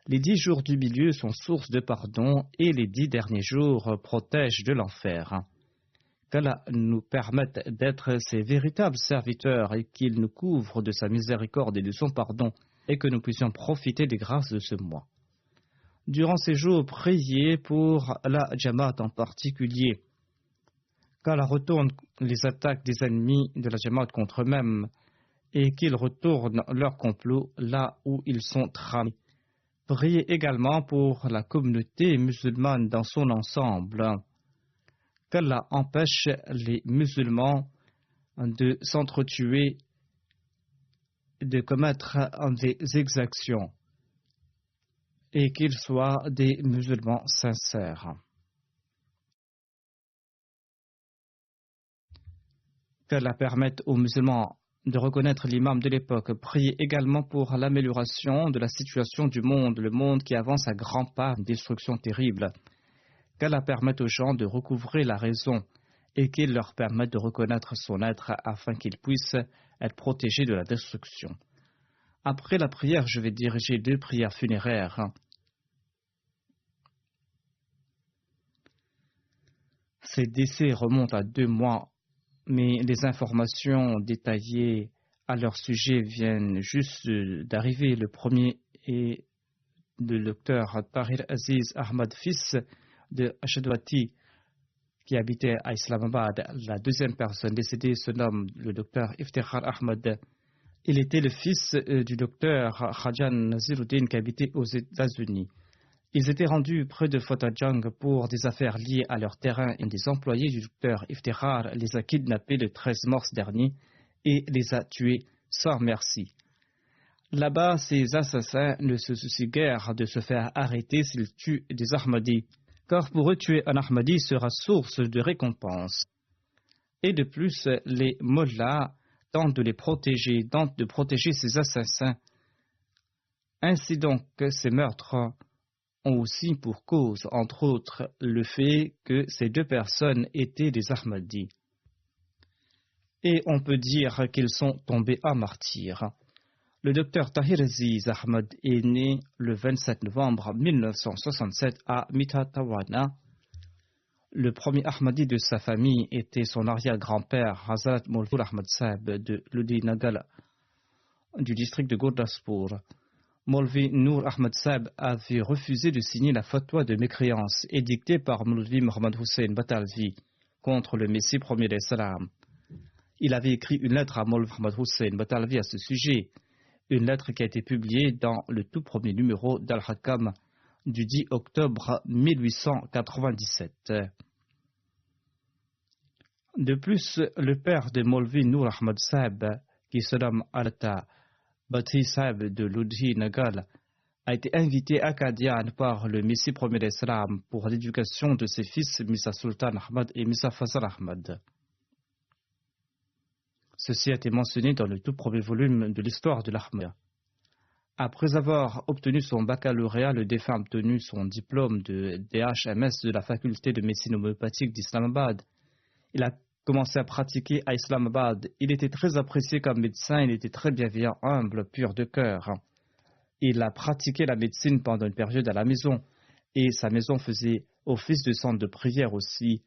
les 10 jours du milieu sont source de pardon et les 10 derniers jours protègent de l'enfer. Qu'Allah nous permette d'être ses véritables serviteurs et qu'il nous couvre de sa miséricorde et de son pardon et que nous puissions profiter des grâces de ce mois. Durant ces jours, priez pour la Jamaat en particulier, qu'Allah retourne les attaques des ennemis de la Jamaat contre eux-mêmes et qu'ils retournent leur complot là où ils sont tramés. Priez également pour la communauté musulmane dans son ensemble, qu'Allah empêche les musulmans de s'entretuer, de commettre des exactions, et qu'ils soient des musulmans sincères. Qu'Allah permette aux musulmans de reconnaître l'imam de l'époque. Priez également pour l'amélioration de la situation du monde, le monde qui avance à grands pas, une destruction terrible. Qu'Allah permette aux gens de recouvrer la raison et qu'il leur permette de reconnaître son être afin qu'ils puissent être protégés de la destruction. Après la prière, je vais diriger 2 prières funéraires. Ces décès remontent à 2 mois, mais les informations détaillées à leur sujet viennent juste d'arriver. Le premier est le docteur Tahir Aziz Ahmad, fils de Ashadwati, qui habitait à Islamabad. La deuxième personne décédée se nomme le docteur Iftikhar Ahmad. Il était le fils du docteur Khajan Naziruddin qui habitait aux États-Unis. Ils étaient rendus près de Fotajang pour des affaires liées à leur terrain et des employés du docteur Iftikhar les a kidnappés le 13 mars dernier et les a tués sans merci. Là-bas, ces assassins ne se soucient guère de se faire arrêter s'ils tuent des Ahmadis, car pour eux, tuer un Ahmadi sera source de récompense. Et de plus, les mollahs tentent de protéger ces assassins. Ainsi donc, ces meurtres ont aussi pour cause, entre autres, le fait que ces 2 personnes étaient des Ahmadis. Et on peut dire qu'ils sont tombés à martyrs. Le docteur Tahir Aziz Ahmad est né le 27 novembre 1967 à Mitatawana. Le premier Ahmadi de sa famille était son arrière-grand-père Hazrat Moulvi Ahmad Sahib de Ludinagar du district de Gurdaspur. Moulvi Noor Ahmad Sahib avait refusé de signer la fatwa de mécréance édictée par Moulvi Mohammad Hussein Batalvi contre le Messie premier des Salam. Il avait écrit une lettre à Moulvi Mohammad Hussein Batalvi à ce sujet, une lettre qui a été publiée dans le tout premier numéro d'Al-Hakam du 10 octobre 1897. De plus, le père de Moulvi Noor Ahmad Sahib, qui se nomme Alta Bati Sahib de Ludhi Nagal, a été invité à Qadian par le Messie premier d'Islam pour l'éducation de ses fils Misa Sultan Ahmad et Misa Fazal Ahmad. Ceci a été mentionné dans le tout premier volume de l'histoire de l'Ahmadiyya. Après avoir obtenu son baccalauréat, le défunt a obtenu son diplôme de DHMS de la faculté de médecine homéopathique d'Islamabad. Il a commencé à pratiquer à Islamabad. Il était très apprécié comme médecin, il était très bienveillant, humble, pur de cœur. Il a pratiqué la médecine pendant une période à la maison et sa maison faisait office de centre de prière aussi.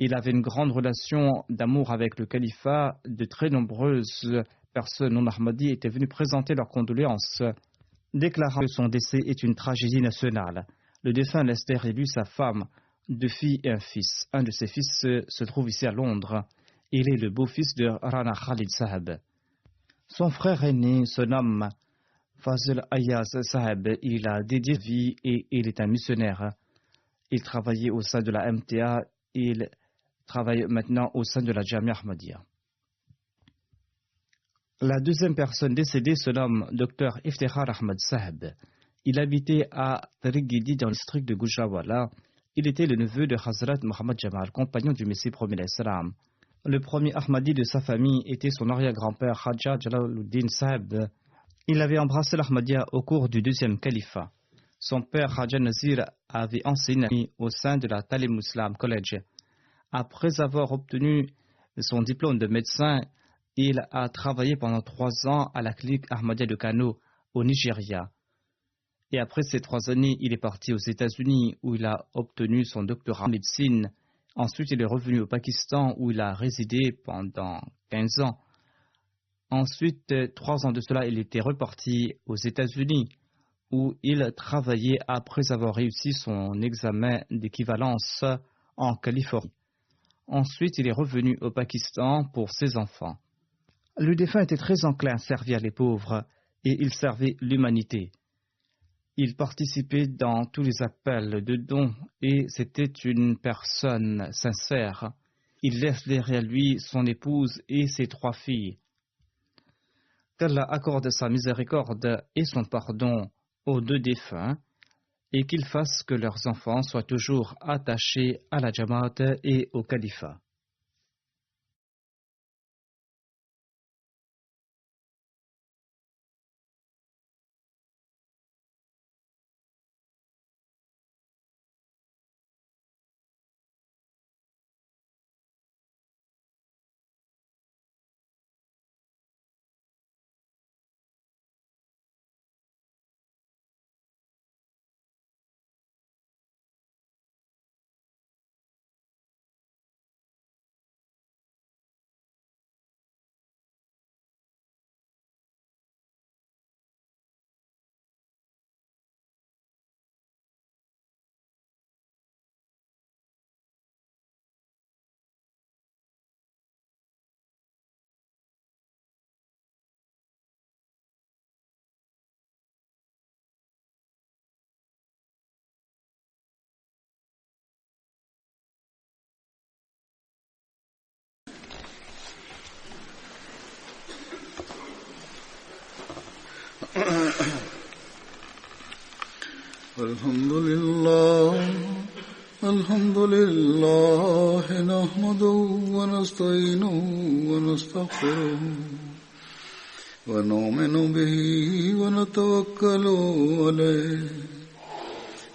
Il avait une grande relation d'amour avec le califat. De très nombreuses personnes non ahmadis étaient venues présenter leurs condoléances, déclarant que son décès est une tragédie nationale. Le défunt laisse derrière lui sa femme, 2 filles et un fils. Un de ses fils se trouve ici à Londres. Il est le beau-fils de Rana Khalid Sahib. Son frère aîné se nomme Fazl Ayaz Saheb, il a dédié sa vie et il est un missionnaire. Il travaillait au sein de la MTA, il travaille maintenant au sein de la Jamia Ahmadiyya. La deuxième personne décédée se nomme Dr Iftikhar Ahmad Saheb. Il habitait à Tarigidi dans le district de Gujrawala. Il était le neveu de Hazrat Muhammad Jamal, compagnon du Messie premier l'Islam. Le premier Ahmadi de sa famille était son arrière-grand-père Khaja Jalaluddin Saheb. Il avait embrassé l'Ahmadiyya au cours du deuxième califat. Son père Khaja Nazir avait enseigné au sein de la Talim Muslim College. Après avoir obtenu son diplôme de médecin, il a travaillé pendant 3 ans à la clinique Ahmadiyya de Kano, au Nigeria. Et après ces 3 années, il est parti aux États-Unis où il a obtenu son doctorat en médecine. Ensuite, il est revenu au Pakistan où il a résidé pendant 15 ans. Ensuite, 3 ans de cela, il était reparti aux États-Unis où il travaillait après avoir réussi son examen d'équivalence en Californie. Ensuite, il est revenu au Pakistan pour ses enfants. Le défunt était très enclin à servir les pauvres et il servait l'humanité. Il participait dans tous les appels de dons et c'était une personne sincère. Il laisse derrière lui son épouse et ses 3 filles. Qu'Allah accorde sa miséricorde et son pardon aux 2 défunts et qu'il fasse que leurs enfants soient toujours attachés à la Jamaat et au califat. الحمد لله نحمده ونستعينه ونستغفره ونؤمن به ونتوكل عليه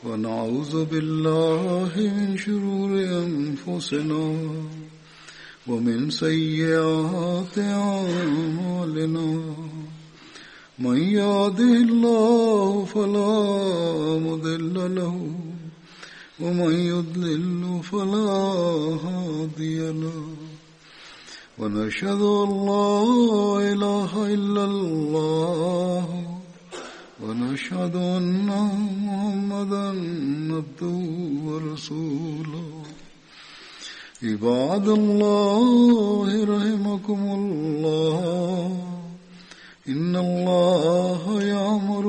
ونعوذ بالله من شرور أنفسنا ومن سيئات أعمالنا من يهده الله فلا مضل له ومن يضلل فلا هادي له ونشهد أن لا إله إلا الله ونشهد أن محمدا عبده ورسوله عباد الله رحمكم الله إن الله يأمر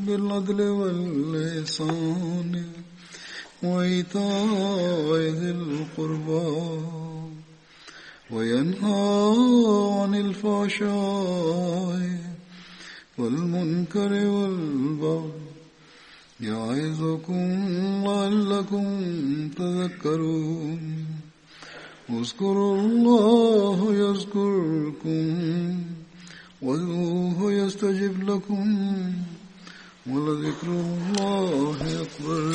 بالعدل والإحسان وإيتاء ذي القربى وينهى عن الفحشاء والمنكر والبغي يعظكم لعلكم تذكرون اذكروا الله يذكركم وادعوه يستجب لكم ولذكر الله أكبر